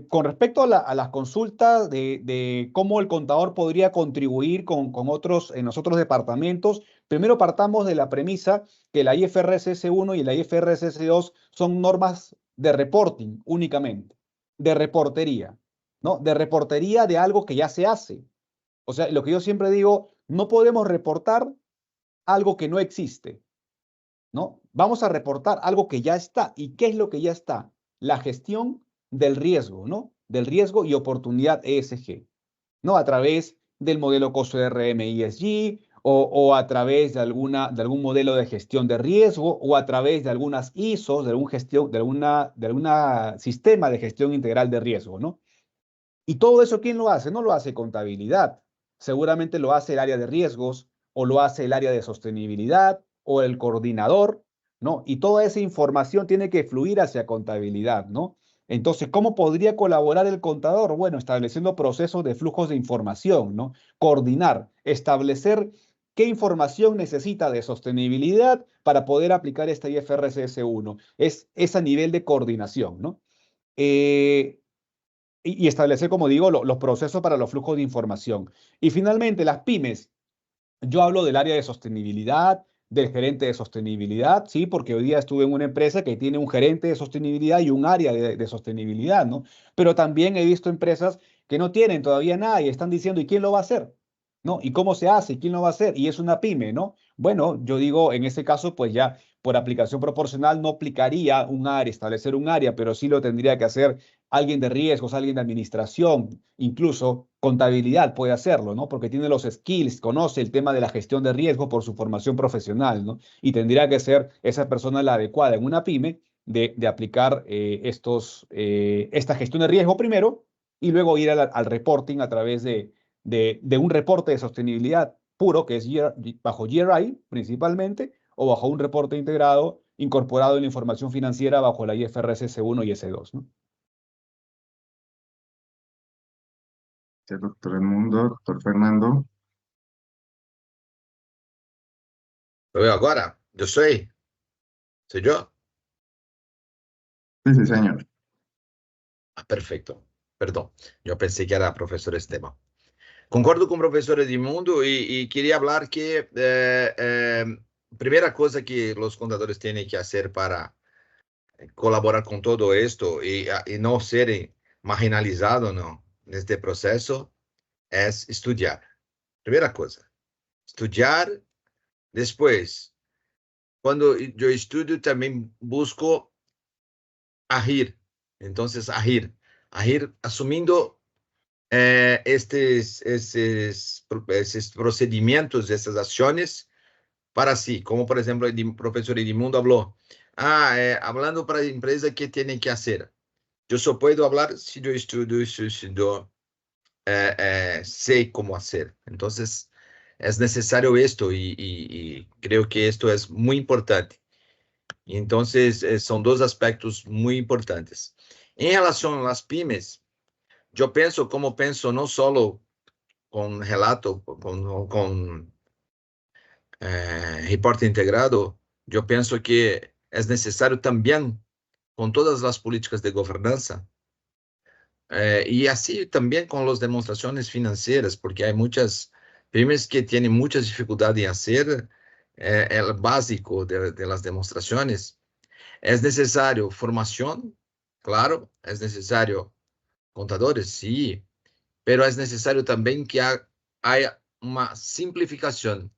Con respecto a las consultas de cómo el contador podría contribuir con otros, en los otros departamentos, primero partamos de la premisa que la IFRS 1 y la IFRS 2 son normas de reporting únicamente, de reportería, ¿no? De reportería de algo que ya se hace. O sea, lo que yo siempre digo, no podemos reportar algo que no existe, ¿no? Vamos a reportar algo que ya está. ¿Y qué es lo que ya está? La gestión del riesgo, ¿no? Del riesgo y oportunidad ESG, ¿no? A través del modelo costo de RM ESG o a través de algún modelo de gestión de riesgo o a través de algunas ISOs, de alguna sistema de gestión integral de riesgo, ¿no? Y todo eso, ¿quién lo hace? No lo hace contabilidad. Seguramente lo hace el área de riesgos o lo hace el área de sostenibilidad o el coordinador, ¿no? Y toda esa información tiene que fluir hacia contabilidad, ¿no? Entonces, ¿cómo podría colaborar el contador? Bueno, estableciendo procesos de flujos de información, ¿no? Coordinar, establecer qué información necesita de sostenibilidad para poder aplicar esta IFRS 1. Es a nivel de coordinación, ¿no? Y establecer, como digo, los procesos para los flujos de información. Y finalmente, las pymes. Yo hablo del área de sostenibilidad, del gerente de sostenibilidad, sí, porque hoy día estuve en una empresa que tiene un gerente de sostenibilidad y un área de sostenibilidad, ¿no? Pero también he visto empresas que no tienen todavía nada y están diciendo, ¿y quién lo va a hacer? ¿No? ¿Y cómo se hace? ¿Quién lo va a hacer? Y es una pyme, ¿no? Bueno, yo digo, en ese caso, pues ya por aplicación proporcional no aplicaría un área, establecer un área, pero sí lo tendría que hacer alguien de riesgos, alguien de administración, incluso contabilidad puede hacerlo, ¿no? Porque tiene los skills, conoce el tema de la gestión de riesgo por su formación profesional, ¿no? Y tendría que ser esa persona la adecuada en una pyme de aplicar esta gestión de riesgo primero y luego ir al reporting a través de un reporte de sostenibilidad puro, que es bajo GRI principalmente, o bajo un reporte integrado incorporado en la información financiera bajo la IFRS S1 y S2, ¿no? Doctor Edmundo, doctor Fernando. Eu agora? Eu Soy yo. Sí, sí, señor. Ah, perfecto. Perdón, yo pensé que era profesor Esteban. Concordo con profesor Edmundo y quería hablar que primera cosa que los contadores tienen que hacer para colaborar con todo esto y no ser marginalizados, ¿no? En este proceso es estudiar. Primera cosa, estudiar. Después, cuando yo estudio, también busco agir. Entonces, agir asumiendo esses procedimentos, essas ações para si, como por exemplo o professor Edmundo falou, hablando para a empresa que tem que fazer. Eu só posso falar se eu estudo, se eu sei como fazer. Então, é necessário isto e creio que isto é muito importante. Então, são dois aspectos muito importantes. Em relação às pymes, eu penso como penso não só com relato, com reporte integrado, eu penso que é necessário também, com todas as políticas de governança, e assim também com as demonstrações financeiras, porque há muitas pymes que têm muitas dificuldades em fazer o básico de las demonstrações. É necessário formação, claro, é necessário contadores, sim, pero é necessário também que haya uma simplificação,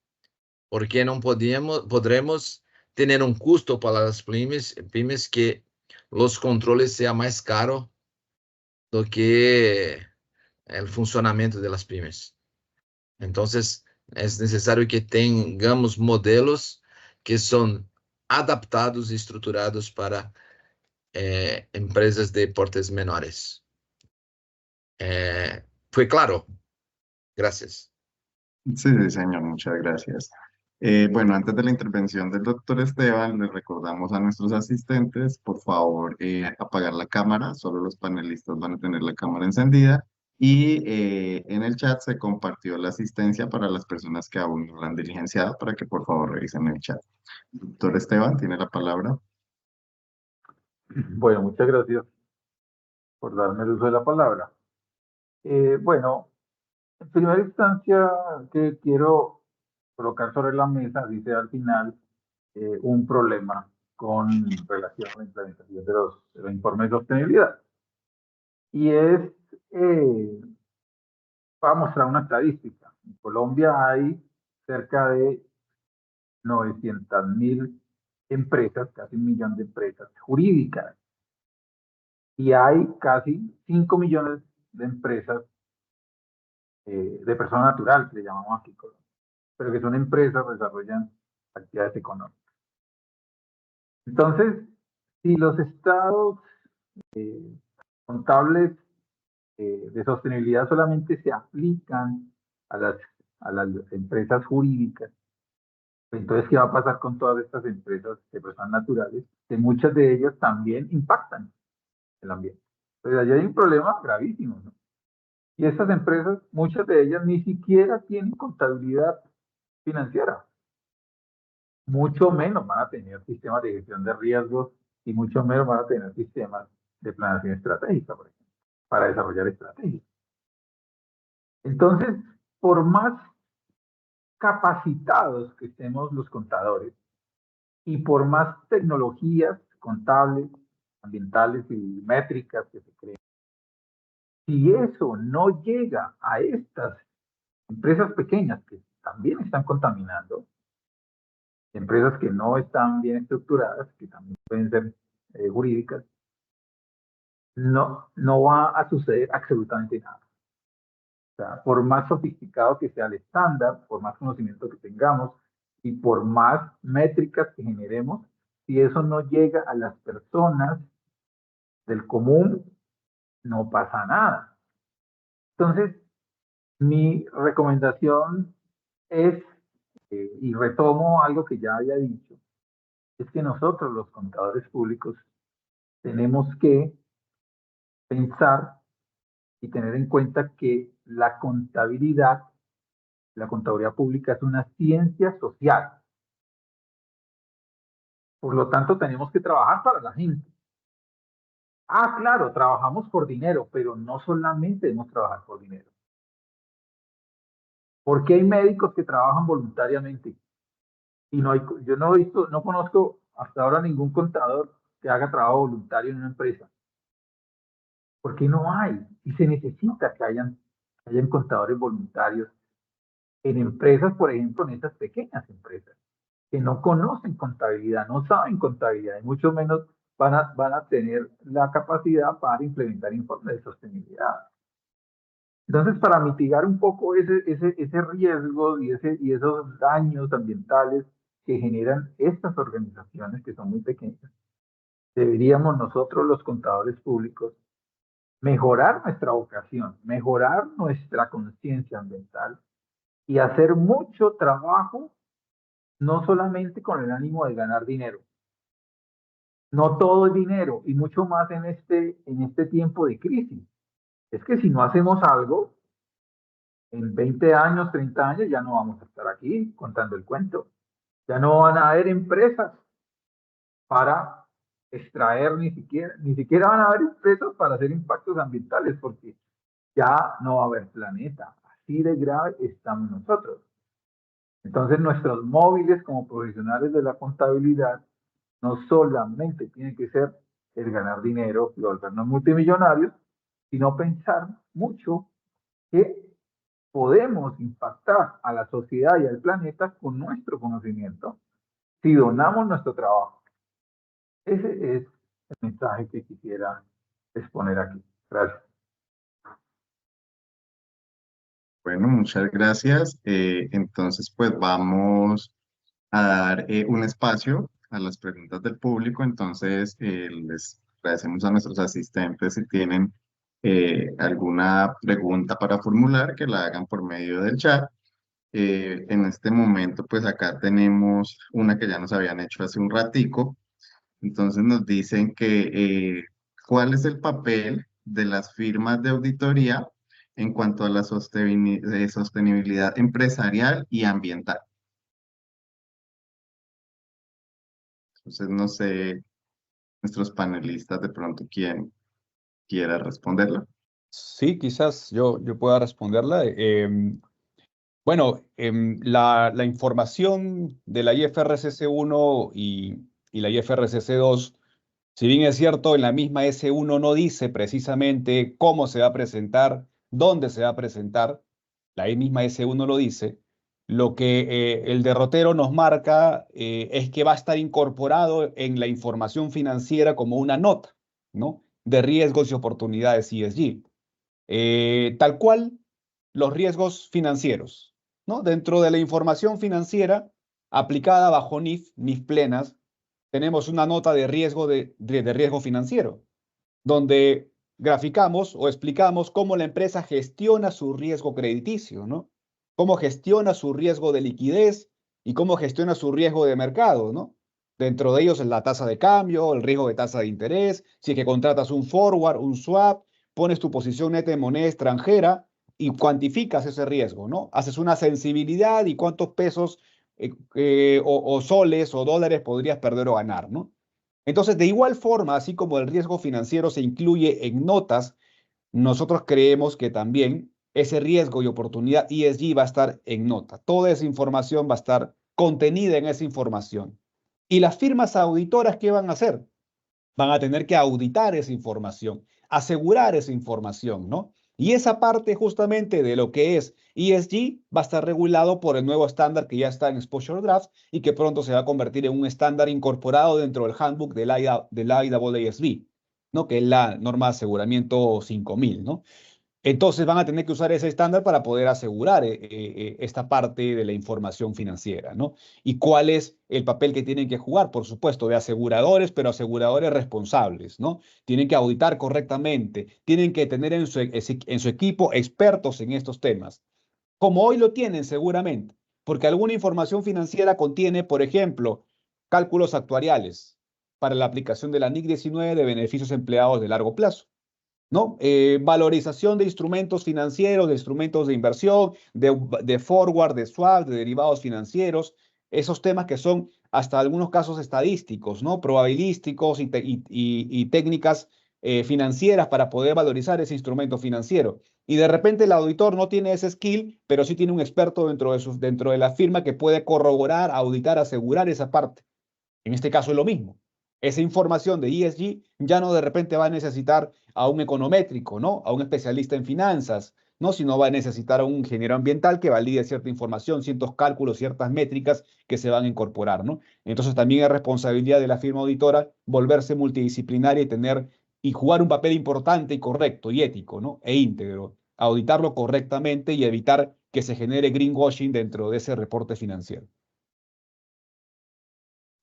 porque não podremos ter um custo para as pymes que os controles sejam mais caros do que o funcionamento das pymes. Então, é necessário que tenhamos modelos que são adaptados e estruturados para empresas de portes menores. ¿Fue claro? Gracias. Sí, sí, señor, muchas gracias. Bueno, antes de la intervención del doctor Esteban, les recordamos a nuestros asistentes, por favor, apagar la cámara, solo los panelistas van a tener la cámara encendida y en el chat se compartió la asistencia para las personas que aún no la han diligenciado para que por favor revisen el chat. Doctor Esteban, tiene la palabra. Bueno, muchas gracias por darme el uso de la palabra. Bueno, en primera instancia, que quiero colocar sobre la mesa, dice al final, un problema con relación a la implementación de los informes de sostenibilidad. Y es, para mostrar una estadística. En Colombia hay cerca de 900.000 empresas, casi 1.000.000 de empresas jurídicas. Y hay casi 5 millones de empresas de persona natural, que le llamamos aquí, pero que son empresas, desarrollan actividades económicas. Entonces, si los estados contables de sostenibilidad solamente se aplican a las empresas jurídicas, entonces, ¿qué va a pasar con todas estas empresas de personas naturales? Que muchas de ellas también impactan el ambiente. Entonces, allí hay un problema gravísimo, ¿no? Y estas empresas, muchas de ellas ni siquiera tienen contabilidad financiera. Mucho menos van a tener sistemas de gestión de riesgos y mucho menos van a tener sistemas de planeación estratégica, por ejemplo, para desarrollar estrategias. Entonces, por más capacitados que estemos los contadores y por más tecnologías contables, ambientales y métricas que se creen, si eso no llega a estas empresas pequeñas que también están contaminando, empresas que no están bien estructuradas, que también pueden ser jurídicas, no va a suceder absolutamente nada. O sea, por más sofisticado que sea el estándar, por más conocimiento que tengamos y por más métricas que generemos, si eso no llega a las personas del común, no pasa nada. Entonces, mi recomendación es, y retomo algo que ya había dicho, es que nosotros los contadores públicos tenemos que pensar y tener en cuenta que la contabilidad pública es una ciencia social. Por lo tanto, tenemos que trabajar para la gente. Ah, claro, trabajamos por dinero, pero no solamente debemos trabajar por dinero. Porque hay médicos que trabajan voluntariamente y yo no he visto, no conozco hasta ahora ningún contador que haga trabajo voluntario en una empresa. Porque no hay, y se necesita que hayan contadores voluntarios en empresas, por ejemplo, en estas pequeñas empresas, que no conocen contabilidad, no saben contabilidad, y mucho menos van a tener la capacidad para implementar informes de sostenibilidad. Entonces, para mitigar un poco ese riesgo y esos daños ambientales que generan estas organizaciones que son muy pequeñas, deberíamos nosotros, los contadores públicos, mejorar nuestra vocación, mejorar nuestra conciencia ambiental y hacer mucho trabajo, no solamente con el ánimo de ganar dinero. No todo es dinero y mucho más en este tiempo de crisis. Es que si no hacemos algo, en 20 años, 30 años, ya no vamos a estar aquí contando el cuento. Ya no van a haber empresas para extraer ni siquiera van a haber empresas para hacer impactos ambientales porque ya no va a haber planeta. Así de grave estamos nosotros. Entonces nuestros móviles como profesionales de la contabilidad no solamente tienen que ser el ganar dinero y volvernos multimillonarios, sino pensar mucho que podemos impactar a la sociedad y al planeta con nuestro conocimiento si donamos nuestro trabajo. Ese es el mensaje que quisiera exponer aquí. Gracias. Bueno, muchas gracias. Entonces, pues vamos a dar un espacio a las preguntas del público. Entonces, les agradecemos a nuestros asistentes si tienen alguna pregunta para formular, que la hagan por medio del chat. En este momento, pues acá tenemos una que ya nos habían hecho hace un ratico. Entonces nos dicen que ¿cuál es el papel de las firmas de auditoría en cuanto a la sostenibilidad empresarial y ambiental? Entonces, no sé, nuestros panelistas de pronto, ¿quién quiera responderla. Sí, quizás yo pueda responderla. Bueno, la información de la IFRS 1 y la IFRS 2, si bien es cierto, en la misma S1 no dice precisamente cómo se va a presentar, dónde se va a presentar, la misma S1 lo dice, lo que el derrotero nos marca es que va a estar incorporado en la información financiera como una nota, ¿no? De riesgos y oportunidades ESG. Tal cual los riesgos financieros, ¿no? Dentro de la información financiera aplicada bajo NIF plenas, tenemos una nota de riesgo de riesgo financiero, donde graficamos o explicamos cómo la empresa gestiona su riesgo crediticio, ¿no? Cómo gestiona su riesgo de liquidez y cómo gestiona su riesgo de mercado, ¿no? Dentro de ellos la tasa de cambio, el riesgo de tasa de interés, si es que contratas un forward, un swap, pones tu posición neta en moneda extranjera y cuantificas ese riesgo, ¿no? Haces una sensibilidad y cuántos pesos o soles o dólares podrías perder o ganar, ¿no? Entonces, de igual forma, así como el riesgo financiero se incluye en notas, nosotros creemos que también ese riesgo y oportunidad ESG va a estar en nota. Toda esa información va a estar contenida en esa información. ¿Y las firmas auditoras qué van a hacer? Van a tener que auditar esa información, asegurar esa información, ¿no? Y esa parte justamente de lo que es ESG va a estar regulado por el nuevo estándar que ya está en Exposure Draft y que pronto se va a convertir en un estándar incorporado dentro del handbook del IAASB, ¿no? Que es la norma de aseguramiento 5000, ¿no? Entonces van a tener que usar ese estándar para poder asegurar esta parte de la información financiera, ¿no? ¿Y cuál es el papel que tienen que jugar? Por supuesto, de aseguradores, pero aseguradores responsables, ¿no? Tienen que auditar correctamente, tienen que tener en su equipo expertos en estos temas, como hoy lo tienen seguramente, porque alguna información financiera contiene, por ejemplo, cálculos actuariales para la aplicación de la NIC 19 de beneficios empleados de largo plazo, ¿no? Valorización de instrumentos financieros, de instrumentos de inversión, de forward, de swap, de derivados financieros, esos temas que son hasta algunos casos estadísticos, ¿no? Probabilísticos y técnicas financieras para poder valorizar ese instrumento financiero. Y de repente el auditor no tiene ese skill, pero sí tiene un experto dentro de la firma que puede corroborar, auditar, asegurar esa parte. En este caso es lo mismo. Esa información de ESG ya no de repente va a necesitar a un econométrico, ¿no? A un especialista en finanzas, ¿no? Sino va a necesitar a un ingeniero ambiental que valide cierta información, ciertos cálculos, ciertas métricas que se van a incorporar, ¿no? Entonces también es responsabilidad de la firma auditora volverse multidisciplinaria y tener y jugar un papel importante y correcto y ético, ¿no? E íntegro. Auditarlo correctamente y evitar que se genere greenwashing dentro de ese reporte financiero.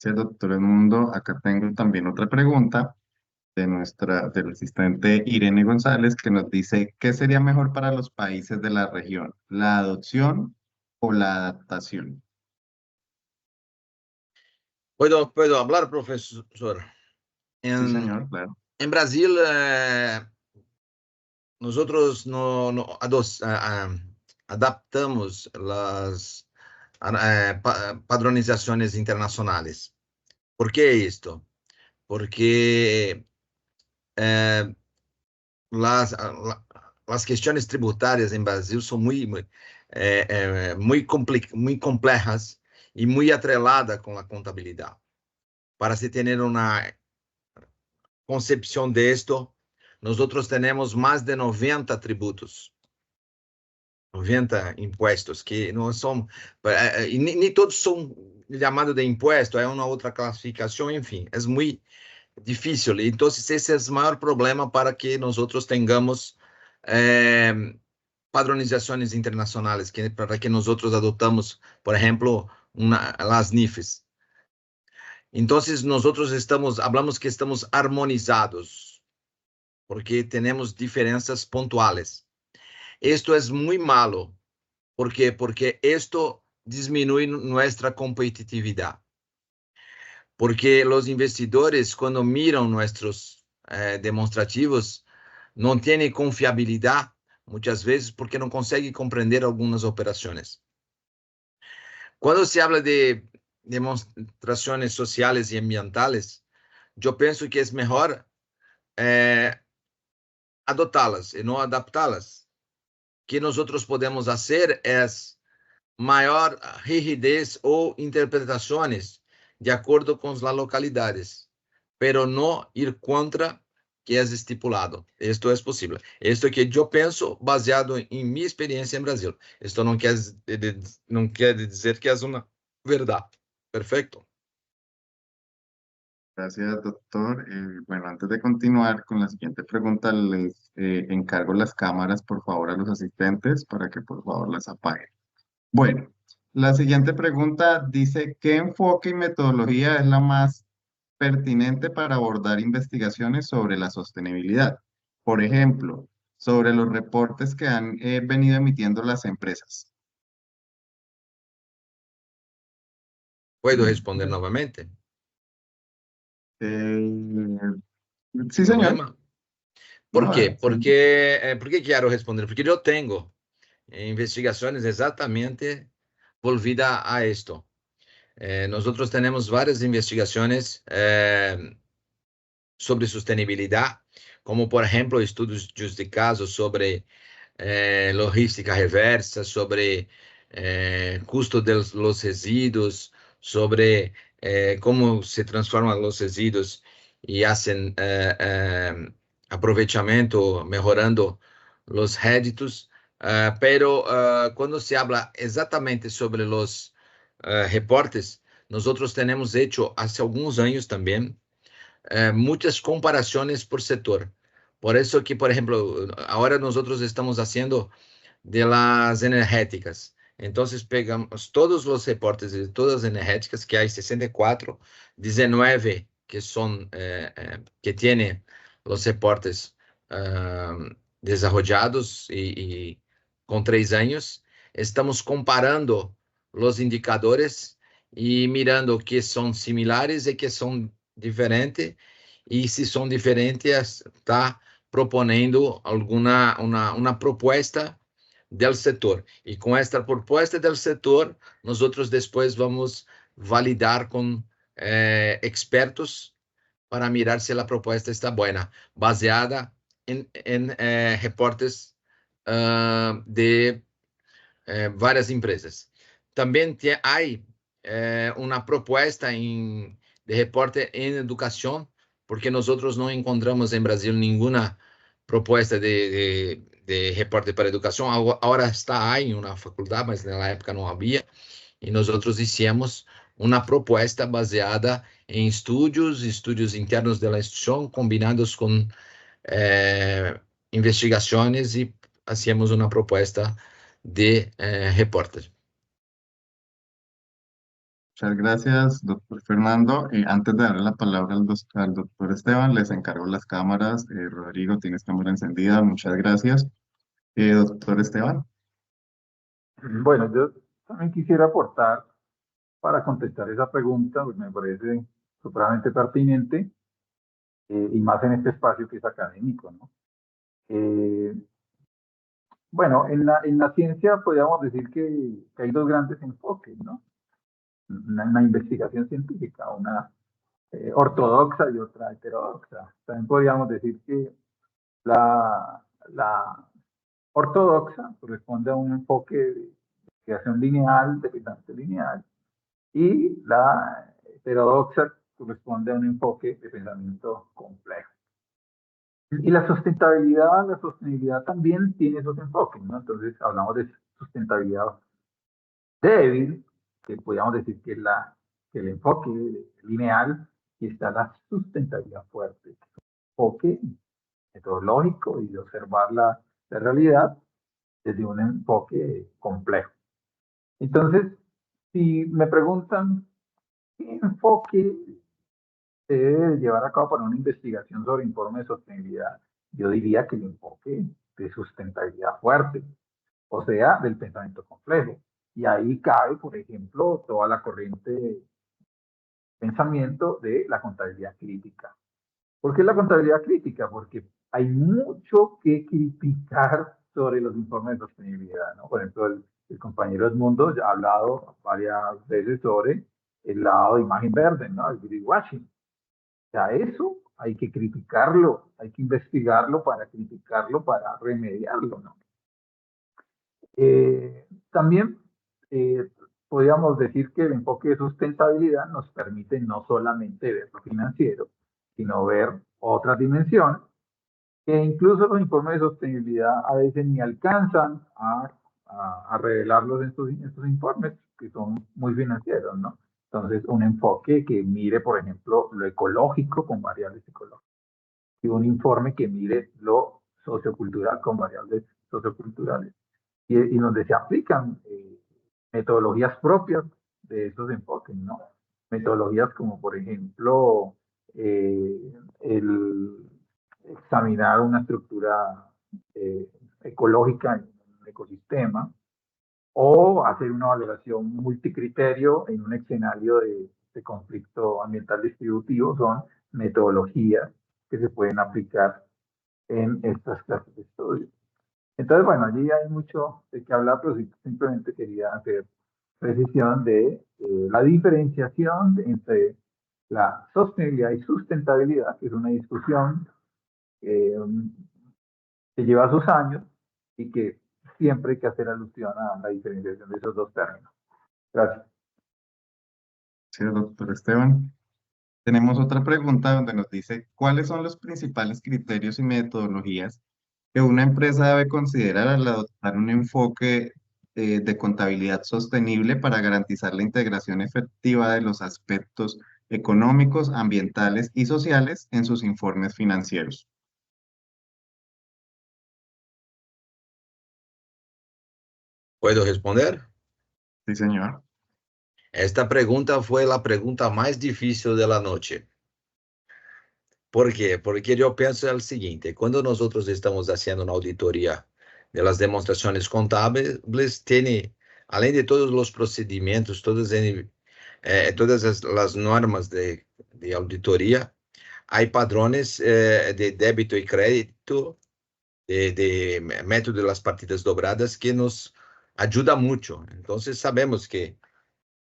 Sí, doctor Edmundo, acá tengo también otra pregunta del asistente Irene González, que nos dice, ¿qué sería mejor para los países de la región? ¿La adopción o la adaptación? ¿Puedo hablar, profesor? Sí, señor, claro. En Brasil, nosotros adaptamos las padronizaciones internacionales. ¿Por qué esto? Porque las cuestiones tributarias en Brasil son muy complejas y muy atreladas con la contabilidad. Para se tener una concepción de esto, nosotros tenemos más de 90 tributos, 90 impuestos, que no son, ni todos son llamados de impuesto, hay una otra clasificación, en fin, es muy difícil. Entonces, ese es el mayor problema para que nosotros tengamos padronizaciones internacionales, para que nosotros adoptamos, por ejemplo, las NIFs. Entonces, nosotros hablamos que estamos armonizados, porque tenemos diferencias puntuales. Esto es muy malo. ¿Por qué? Porque esto disminuye nuestra competitividad. Porque los investidores, cuando miran nuestros demostrativos, no tienen confiabilidad muchas veces porque no consiguen comprender algunas operaciones. Cuando se habla de demostraciones sociales y ambientales, yo pienso que es mejor adotá-las e não adaptá-las. O que nós podemos fazer é maior rigidez ou interpretações de acordo com as localidades, pero não ir contra que é estipulado. Isto é possível. Isto é que eu penso baseado em minha experiência em Brasil. Isto não quer dizer que é uma verdade. Perfeito. Gracias, doctor. Bueno, antes de continuar con la siguiente pregunta, les encargo las cámaras, por favor, a los asistentes para que por favor las apaguen. Bueno, la siguiente pregunta dice, ¿qué enfoque y metodología es la más pertinente para abordar investigaciones sobre la sostenibilidad? Por ejemplo, sobre los reportes que han venido emitiendo las empresas. ¿Puedo responder nuevamente? Sí, señor. ¿Por qué? ¿Por qué quiero responder? Porque yo tengo investigaciones exactamente volvidas a esto. Nosotros tenemos varias investigaciones sobre sostenibilidad, como por ejemplo estudios de caso sobre logística reversa, sobre custo de los residuos, sobre cómo se transforman los residuos y hacen aprovechamiento, mejorando los réditos. Pero cuando se habla exactamente sobre los reportes, nosotros tenemos hecho hace algunos años también muchas comparaciones por sector. Por eso que, por ejemplo, ahora nosotros estamos haciendo de las energéticas. Entonces pegamos todos los reportes de todas las energéticas, que hay 64, 19 que son, que tienen los reportes desarrollados y con 3 años. Estamos comparando los indicadores y mirando que son similares y que son diferentes. Y si son diferentes, está proponiendo una propuesta del sector. Y con esta propuesta del sector, nosotros después vamos a validar con expertos para mirar si la propuesta está buena, baseada en reportes de varias empresas. También hay una propuesta de reporte en educación, porque nosotros no encontramos en Brasil ninguna propuesta de reporte para educación. Ahora está ahí en una facultad, mas na época no había. Y nosotros hicimos una propuesta baseada en estudios internos de la institución, combinados con investigaciones, y hacíamos una propuesta de reporte. Muchas gracias, doctor Fernando. Antes de darle la palabra al doctor Esteban, les encargo las cámaras. Rodrigo, tienes cámara encendida. Muchas gracias. Doctor Esteban. Bueno, yo también quisiera aportar para contestar esa pregunta, pues me parece supremamente pertinente, y más en este espacio que es académico, ¿no? Bueno, en la ciencia podríamos decir que hay dos grandes enfoques, ¿no? Una investigación científica, una ortodoxa y otra heterodoxa. También podríamos decir que la ortodoxa corresponde a un enfoque de investigación lineal, de pensamiento lineal, y la heterodoxa corresponde a un enfoque de pensamiento complejo. Y la sostenibilidad también tiene esos enfoques, ¿no? Entonces hablamos de sustentabilidad débil, que podríamos decir que es el enfoque lineal, y está la sustentabilidad fuerte, que es un enfoque metodológico y de observar la realidad desde un enfoque complejo. Entonces, si me preguntan qué enfoque se debe llevar a cabo para una investigación sobre informe de sostenibilidad, yo diría que el enfoque de sustentabilidad fuerte, o sea, del pensamiento complejo. Y ahí cabe, por ejemplo, toda la corriente de pensamiento de la contabilidad crítica. ¿Por qué la contabilidad crítica? Porque hay mucho que criticar sobre los informes de sostenibilidad, ¿no? Por ejemplo, el compañero Edmundo ya ha hablado varias veces sobre el lado de imagen verde, ¿no? El greenwashing. O sea, eso hay que criticarlo, hay que investigarlo para criticarlo, para remediarlo, ¿no? También podríamos decir que el enfoque de sustentabilidad nos permite no solamente ver lo financiero, sino ver otras dimensiones que incluso los informes de sostenibilidad a veces ni alcanzan a revelarlos en estos informes, que son muy financieros, ¿no? Entonces, un enfoque que mire, por ejemplo, lo ecológico con variables ecológicas, y un informe que mire lo sociocultural con variables socioculturales, y donde se aplican metodologías propias de esos enfoques, ¿no? Metodologías como, por ejemplo, el examinar una estructura ecológica en un ecosistema, o hacer una valoración multicriterio en un escenario de conflicto ambiental distributivo. Son metodologías que se pueden aplicar en estas clases de estudio. Entonces, bueno, allí hay mucho de qué hablar, pero simplemente quería hacer precisión de la diferenciación entre la sostenibilidad y sustentabilidad, que es una discusión que lleva sus años y que siempre hay que hacer alusión a la diferenciación de esos dos términos. Gracias. Sí, doctor Esteban. Tenemos otra pregunta donde nos dice, ¿cuáles son los principales criterios y metodologías que una empresa debe considerar al adoptar un enfoque de contabilidad sostenible para garantizar la integración efectiva de los aspectos económicos, ambientales y sociales en sus informes financieros? ¿Puedo responder? Sí, señor. Esta pregunta fue la pregunta más difícil de la noche. ¿Por qué? Porque yo pienso el siguiente: cuando nosotros estamos haciendo una auditoría de las demostraciones contables, tiene, além de todos los procedimientos, todas las normas de auditoría, hay padrones de débito y crédito, de método de las partidas dobradas, que nos ayuda mucho. Entonces sabemos que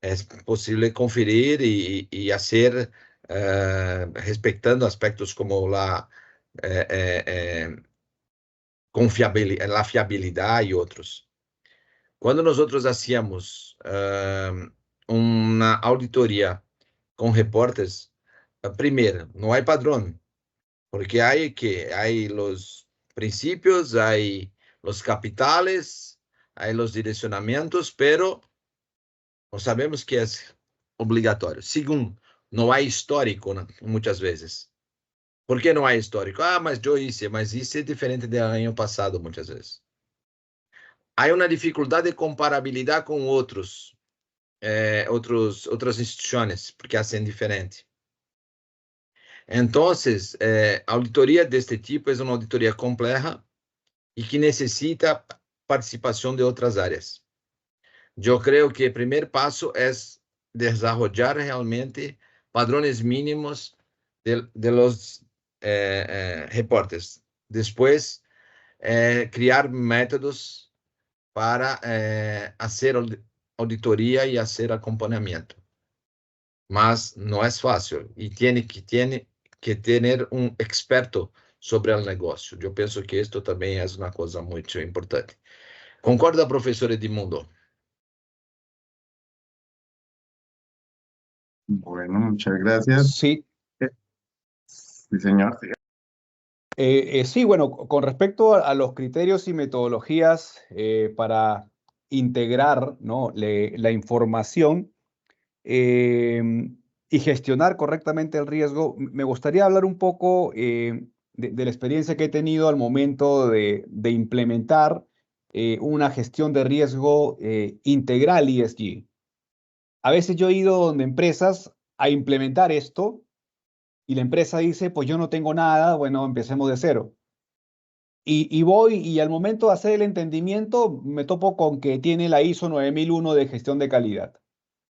es posible conferir y hacer respetando aspectos como la la fiabilidad y otros. Cuando nosotros hacíamos una auditoría con reportes, primero, no hay padrón, porque hay los principios, hay los capitales, hay los direccionamientos, pero no sabemos que es obligatorio. Segundo, no hay histórico, ¿no? Muchas veces. ¿Por qué no hay histórico? Ah, mas yo hice, mas hice diferente del año pasado muchas veces. Hay una dificultad de comparabilidad con otras instituciones, porque hacen diferente. Entonces, auditoría de este tipo es una auditoría compleja y que necesita participación de otras áreas. Yo creo que el primer paso es desarrollar realmente padrones mínimos de los reportes. Después, crear métodos para hacer auditoría y hacer acompañamiento. Mas no es fácil y tiene que tener un experto sobre el negocio. Yo pienso que esto también es una cosa muy importante. ¿Concorda, profesor Edmundo? Bueno, muchas gracias. Sí, Sí, señor. Sí. Sí, bueno, con respecto a los criterios y metodologías para integrar, ¿no? la información y gestionar correctamente el riesgo, me gustaría hablar un poco de la experiencia que he tenido al momento de implementar una gestión de riesgo integral ESG. A veces yo he ido donde empresas a implementar esto y la empresa dice, pues yo no tengo nada, bueno, empecemos de cero. Y voy y al momento de hacer el entendimiento me topo con que tiene la ISO 9001 de gestión de calidad,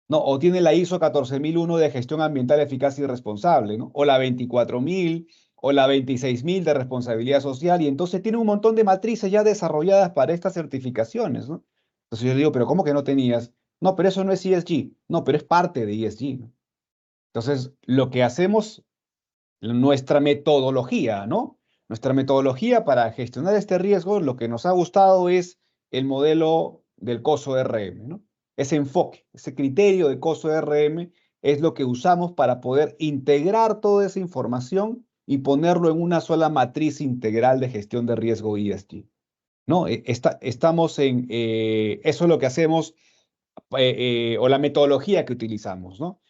¿no? O tiene la ISO 14001 de gestión ambiental eficaz y responsable, ¿no? O la 24000 o la 26000 de responsabilidad social, y entonces tiene un montón de matrices ya desarrolladas para estas certificaciones, ¿no? Entonces yo digo, pero ¿cómo que no tenías? No, pero eso no es ESG. No, pero es parte de ESG, ¿no? Entonces, lo que hacemos nuestra metodología, ¿no? Nuestra metodología para gestionar este riesgo, lo que nos ha gustado es el modelo del COSO-RM, ¿no? Ese enfoque, ese criterio de COSO-RM es lo que usamos para poder integrar toda esa información y ponerlo en una sola matriz integral de gestión de riesgo ESG. ¿No? Estamos en, eso es lo que hacemos, o la metodología que utilizamos, ¿no?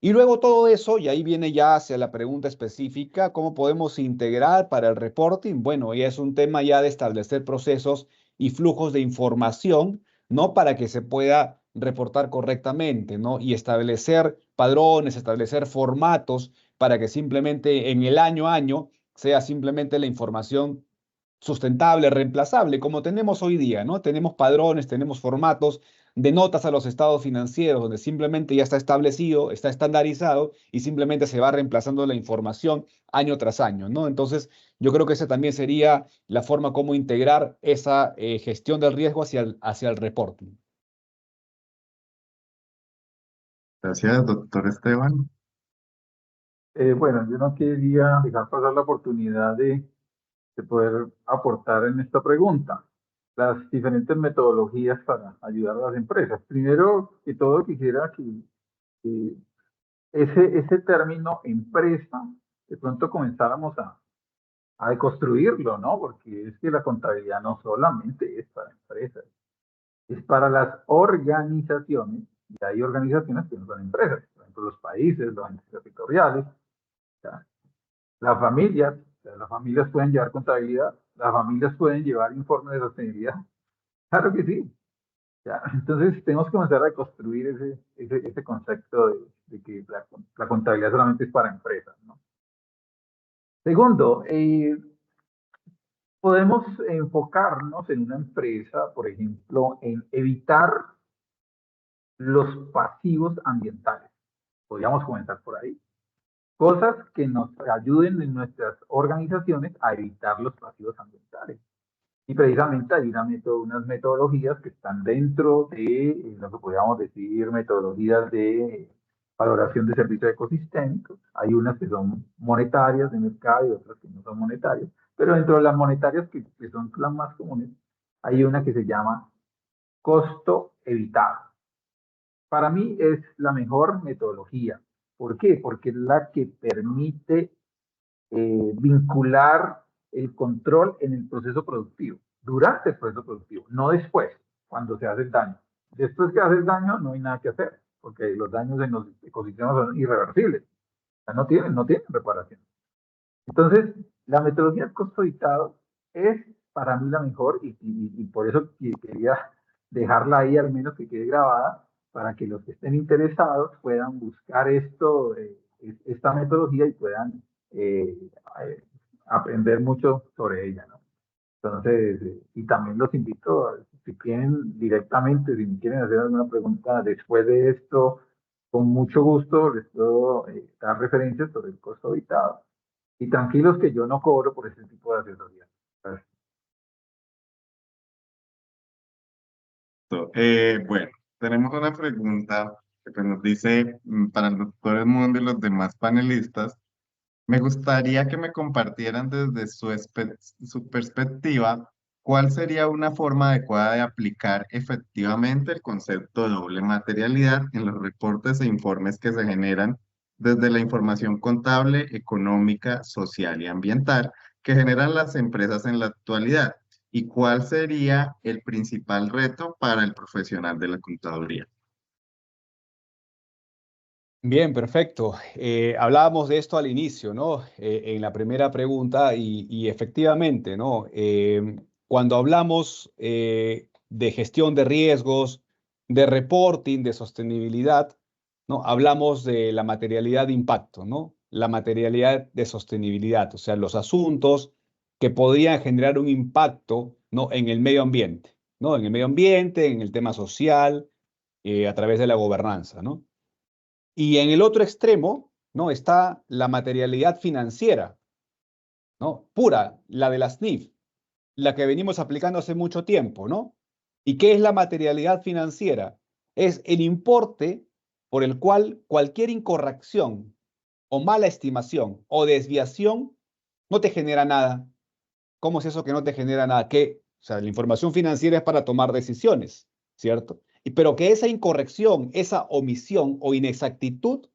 Y luego todo eso, y ahí viene ya hacia la pregunta específica, ¿cómo podemos integrar para el reporting? Bueno, ya es un tema ya de establecer procesos y flujos de información, ¿no? Para que se pueda reportar correctamente, ¿no? Y establecer padrones, establecer formatos para que simplemente en el año a año sea simplemente la información sustentable, reemplazable, como tenemos hoy día, ¿no? Tenemos padrones, tenemos formatos de notas a los estados financieros, donde simplemente ya está establecido, está estandarizado y simplemente se va reemplazando la información año tras año, ¿no? Entonces, yo creo que esa también sería la forma como integrar esa gestión del riesgo hacia el reporting. Gracias, doctor Esteban. Bueno, yo no quería dejar pasar la oportunidad de poder aportar en esta pregunta las diferentes metodologías para ayudar a las empresas. Primero que todo, quisiera que ese término empresa, de pronto comenzáramos a deconstruirlo, ¿no? Porque es que la contabilidad no solamente es para empresas, es para las organizaciones, y hay organizaciones que no son empresas, por ejemplo, los países, los entes territoriales, ¿ya? Las familias, o sea, las familias pueden llevar contabilidad, las familias pueden llevar informes de sostenibilidad. Claro que sí. ¿Ya? Entonces, tenemos que comenzar a construir ese concepto de que la contabilidad solamente es para empresas, ¿no? Segundo, podemos enfocarnos en una empresa, por ejemplo, en evitar los pasivos ambientales. Podríamos comenzar por ahí. Cosas que nos ayuden en nuestras organizaciones a evitar los pasivos ambientales. Y precisamente hay unas metodologías que están dentro de lo que podríamos decir metodologías de valoración de servicios ecosistémicos. Hay unas que son monetarias de mercado y otras que no son monetarias. Pero dentro de las monetarias, que son las más comunes, hay una que se llama costo evitado. Para mí es la mejor metodología. ¿Por qué? Porque es la que permite vincular el control en el proceso productivo, durante el proceso productivo, no después, cuando se hace el daño. Después que hace el daño, no hay nada que hacer, porque los daños en los ecosistemas son irreversibles. O sea, no tienen reparación. Entonces, la metodología del costo evitado es para mí la mejor y por eso quería dejarla ahí, al menos que quede grabada, para que los que estén interesados puedan buscar esta metodología y puedan aprender mucho sobre ella, ¿no? Entonces, y también los invito, si quieren directamente, si me quieren hacer alguna pregunta después de esto, con mucho gusto les puedo dar referencias sobre el costo evitado. Y tranquilos que yo no cobro por ese tipo de asesoría. Gracias. Bueno, tenemos una pregunta que pues, nos dice para el doctor Edmundo y los demás panelistas. Me gustaría que me compartieran desde su perspectiva cuál sería una forma adecuada de aplicar efectivamente el concepto de doble materialidad en los reportes e informes que se generan desde la información contable, económica, social y ambiental que generan las empresas en la actualidad, y cuál sería el principal reto para el profesional de la contaduría. Bien, perfecto. Hablábamos de esto al inicio, ¿no? En la primera pregunta y efectivamente, ¿no? Cuando hablamos de gestión de riesgos, de reporting, de sostenibilidad, ¿no? Hablamos de la materialidad de impacto, ¿no? La materialidad de sostenibilidad, o sea, los asuntos que podrían generar un impacto, ¿no? En el medio ambiente, ¿no? En el medio ambiente, en el tema social, a través de la gobernanza, ¿no? Y en el otro extremo, ¿no? Está la materialidad financiera, ¿no? Pura, la de la SNIF, la que venimos aplicando hace mucho tiempo, ¿no? ¿Y qué es la materialidad financiera? Es el importe por el cual cualquier incorrección o mala estimación o desviación no te genera nada. ¿Cómo es eso que no te genera nada? Que, o sea, la información financiera es para tomar decisiones, ¿cierto? Pero que esa incorrección, esa omisión o inexactitud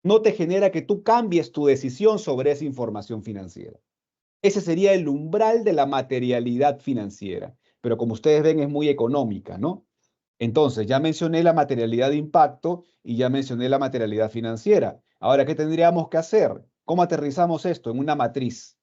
no te genera que tú cambies tu decisión sobre esa información financiera. Ese sería el umbral de la materialidad financiera, pero como ustedes ven es muy económica, ¿no? Entonces, ya mencioné la materialidad de impacto y ya mencioné la materialidad financiera. Ahora, ¿qué tendríamos que hacer? ¿Cómo aterrizamos esto? En una matriz.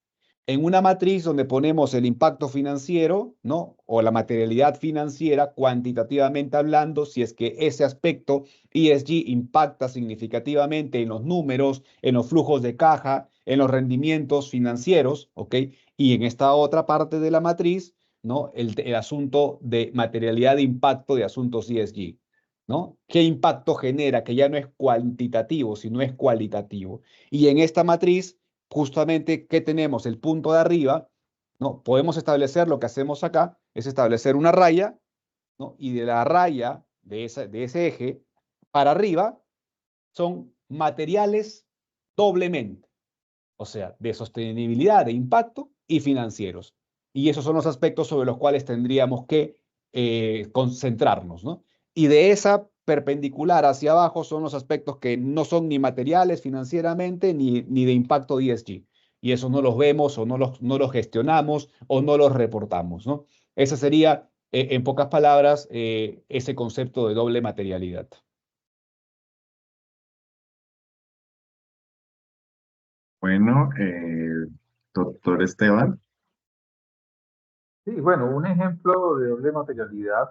En una matriz donde ponemos el impacto financiero, ¿no? O la materialidad financiera, cuantitativamente hablando, si es que ese aspecto ESG impacta significativamente en los números, en los flujos de caja, en los rendimientos financieros, ¿ok? Y en esta otra parte de la matriz, ¿no? El asunto de materialidad de impacto de asuntos ESG, ¿no? ¿Qué impacto genera? Que ya no es cuantitativo, sino es cualitativo. Y en esta matriz, justamente, ¿qué tenemos? El punto de arriba, ¿no? Podemos establecer lo que hacemos acá, es establecer una raya, ¿no? Y de la raya de ese eje para arriba son materiales doblemente, o sea, de sostenibilidad, de impacto y financieros. Y esos son los aspectos sobre los cuales tendríamos que concentrarnos, ¿no? Y de esa perpendicular hacia abajo son los aspectos que no son ni materiales financieramente ni de impacto ESG. Y esos no los vemos o no los gestionamos o no los reportamos, ¿no? Ese sería, en pocas palabras, ese concepto de doble materialidad. Bueno, doctor Esteban. Sí, bueno, un ejemplo de doble materialidad,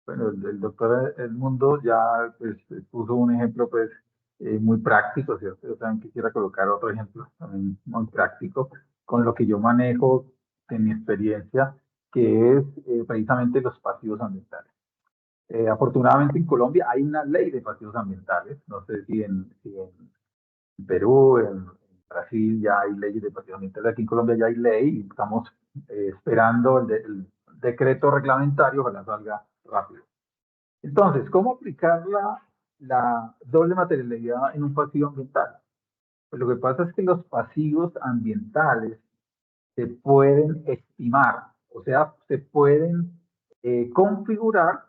bueno, el doctor Edmundo ya pues, puso un ejemplo pues muy práctico, ¿cierto? Yo también quisiera colocar otro ejemplo también muy práctico con lo que yo manejo en mi experiencia, que es precisamente los pasivos ambientales. Afortunadamente en Colombia hay una ley de pasivos ambientales, no sé si en Perú, en Brasil ya hay leyes de pasivos ambientales, aquí en Colombia ya hay ley y estamos esperando el decreto reglamentario, ojalá salga rápido. Entonces, ¿cómo aplicar la doble materialidad en un pasivo ambiental? Pues lo que pasa es que los pasivos ambientales se pueden estimar, o sea, se pueden configurar,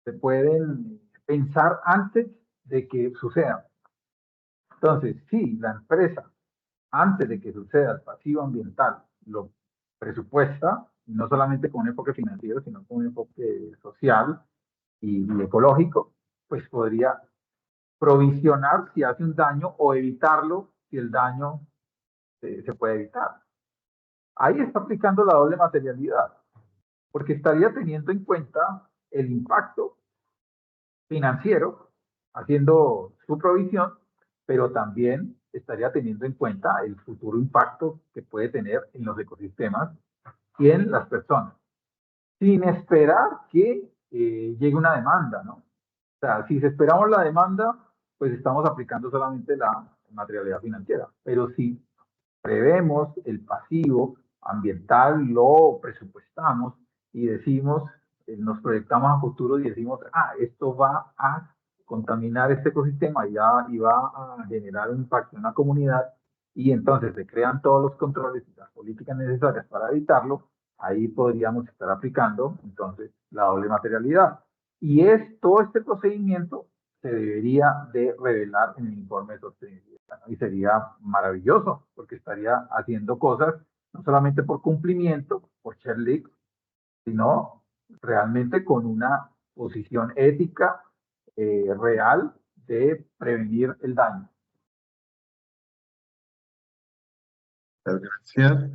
se pueden pensar antes de que sucedan. Entonces, si la empresa, antes de que suceda el pasivo ambiental, lo presupuesta, no solamente con un enfoque financiero, sino con un enfoque social y ecológico, pues podría provisionar si hace un daño o evitarlo si el daño se puede evitar. Ahí está aplicando la doble materialidad, porque estaría teniendo en cuenta el impacto financiero, haciendo su provisión, pero también estaría teniendo en cuenta el futuro impacto que puede tener en los ecosistemas y en las personas, sin esperar que llegue una demanda, ¿no? O sea, si esperamos la demanda, pues estamos aplicando solamente la materialidad financiera, pero si prevemos el pasivo ambiental, lo presupuestamos y decimos, nos proyectamos a futuro y decimos, esto va a contaminar este ecosistema y va a generar un impacto en la comunidad y entonces se crean todos los controles y las políticas necesarias para evitarlo, ahí podríamos estar aplicando entonces la doble materialidad. Y todo este procedimiento se debería de revelar en el informe de sostenibilidad, ¿no? Y sería maravilloso, porque estaría haciendo cosas no solamente por cumplimiento, por checklist, sino realmente con una posición ética real de prevenir el daño. Muchas gracias.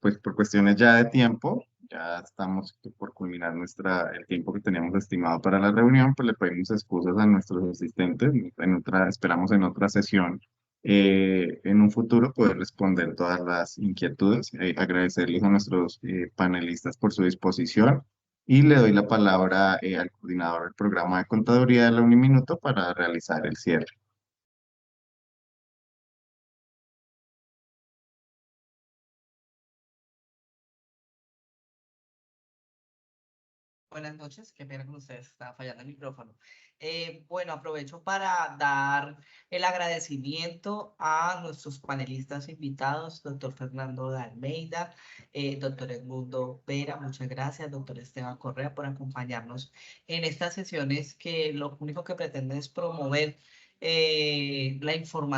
Pues por cuestiones ya de tiempo, ya estamos por culminar el tiempo que teníamos estimado para la reunión, pues le pedimos excusas a nuestros asistentes. Esperamos en otra sesión, en un futuro, poder responder todas las inquietudes. Agradecerles a nuestros panelistas por su disposición y le doy la palabra al coordinador del programa de contaduría de la Uniminuto para realizar el cierre. Buenas noches, qué pena con ustedes, estaba fallando el micrófono. Bueno, aprovecho para dar el agradecimiento a nuestros panelistas invitados, doctor Fernando de Almeida, doctor Edmundo Vera, muchas gracias, doctor Esteban Correa, por acompañarnos en estas sesiones que lo único que pretenden es promover la información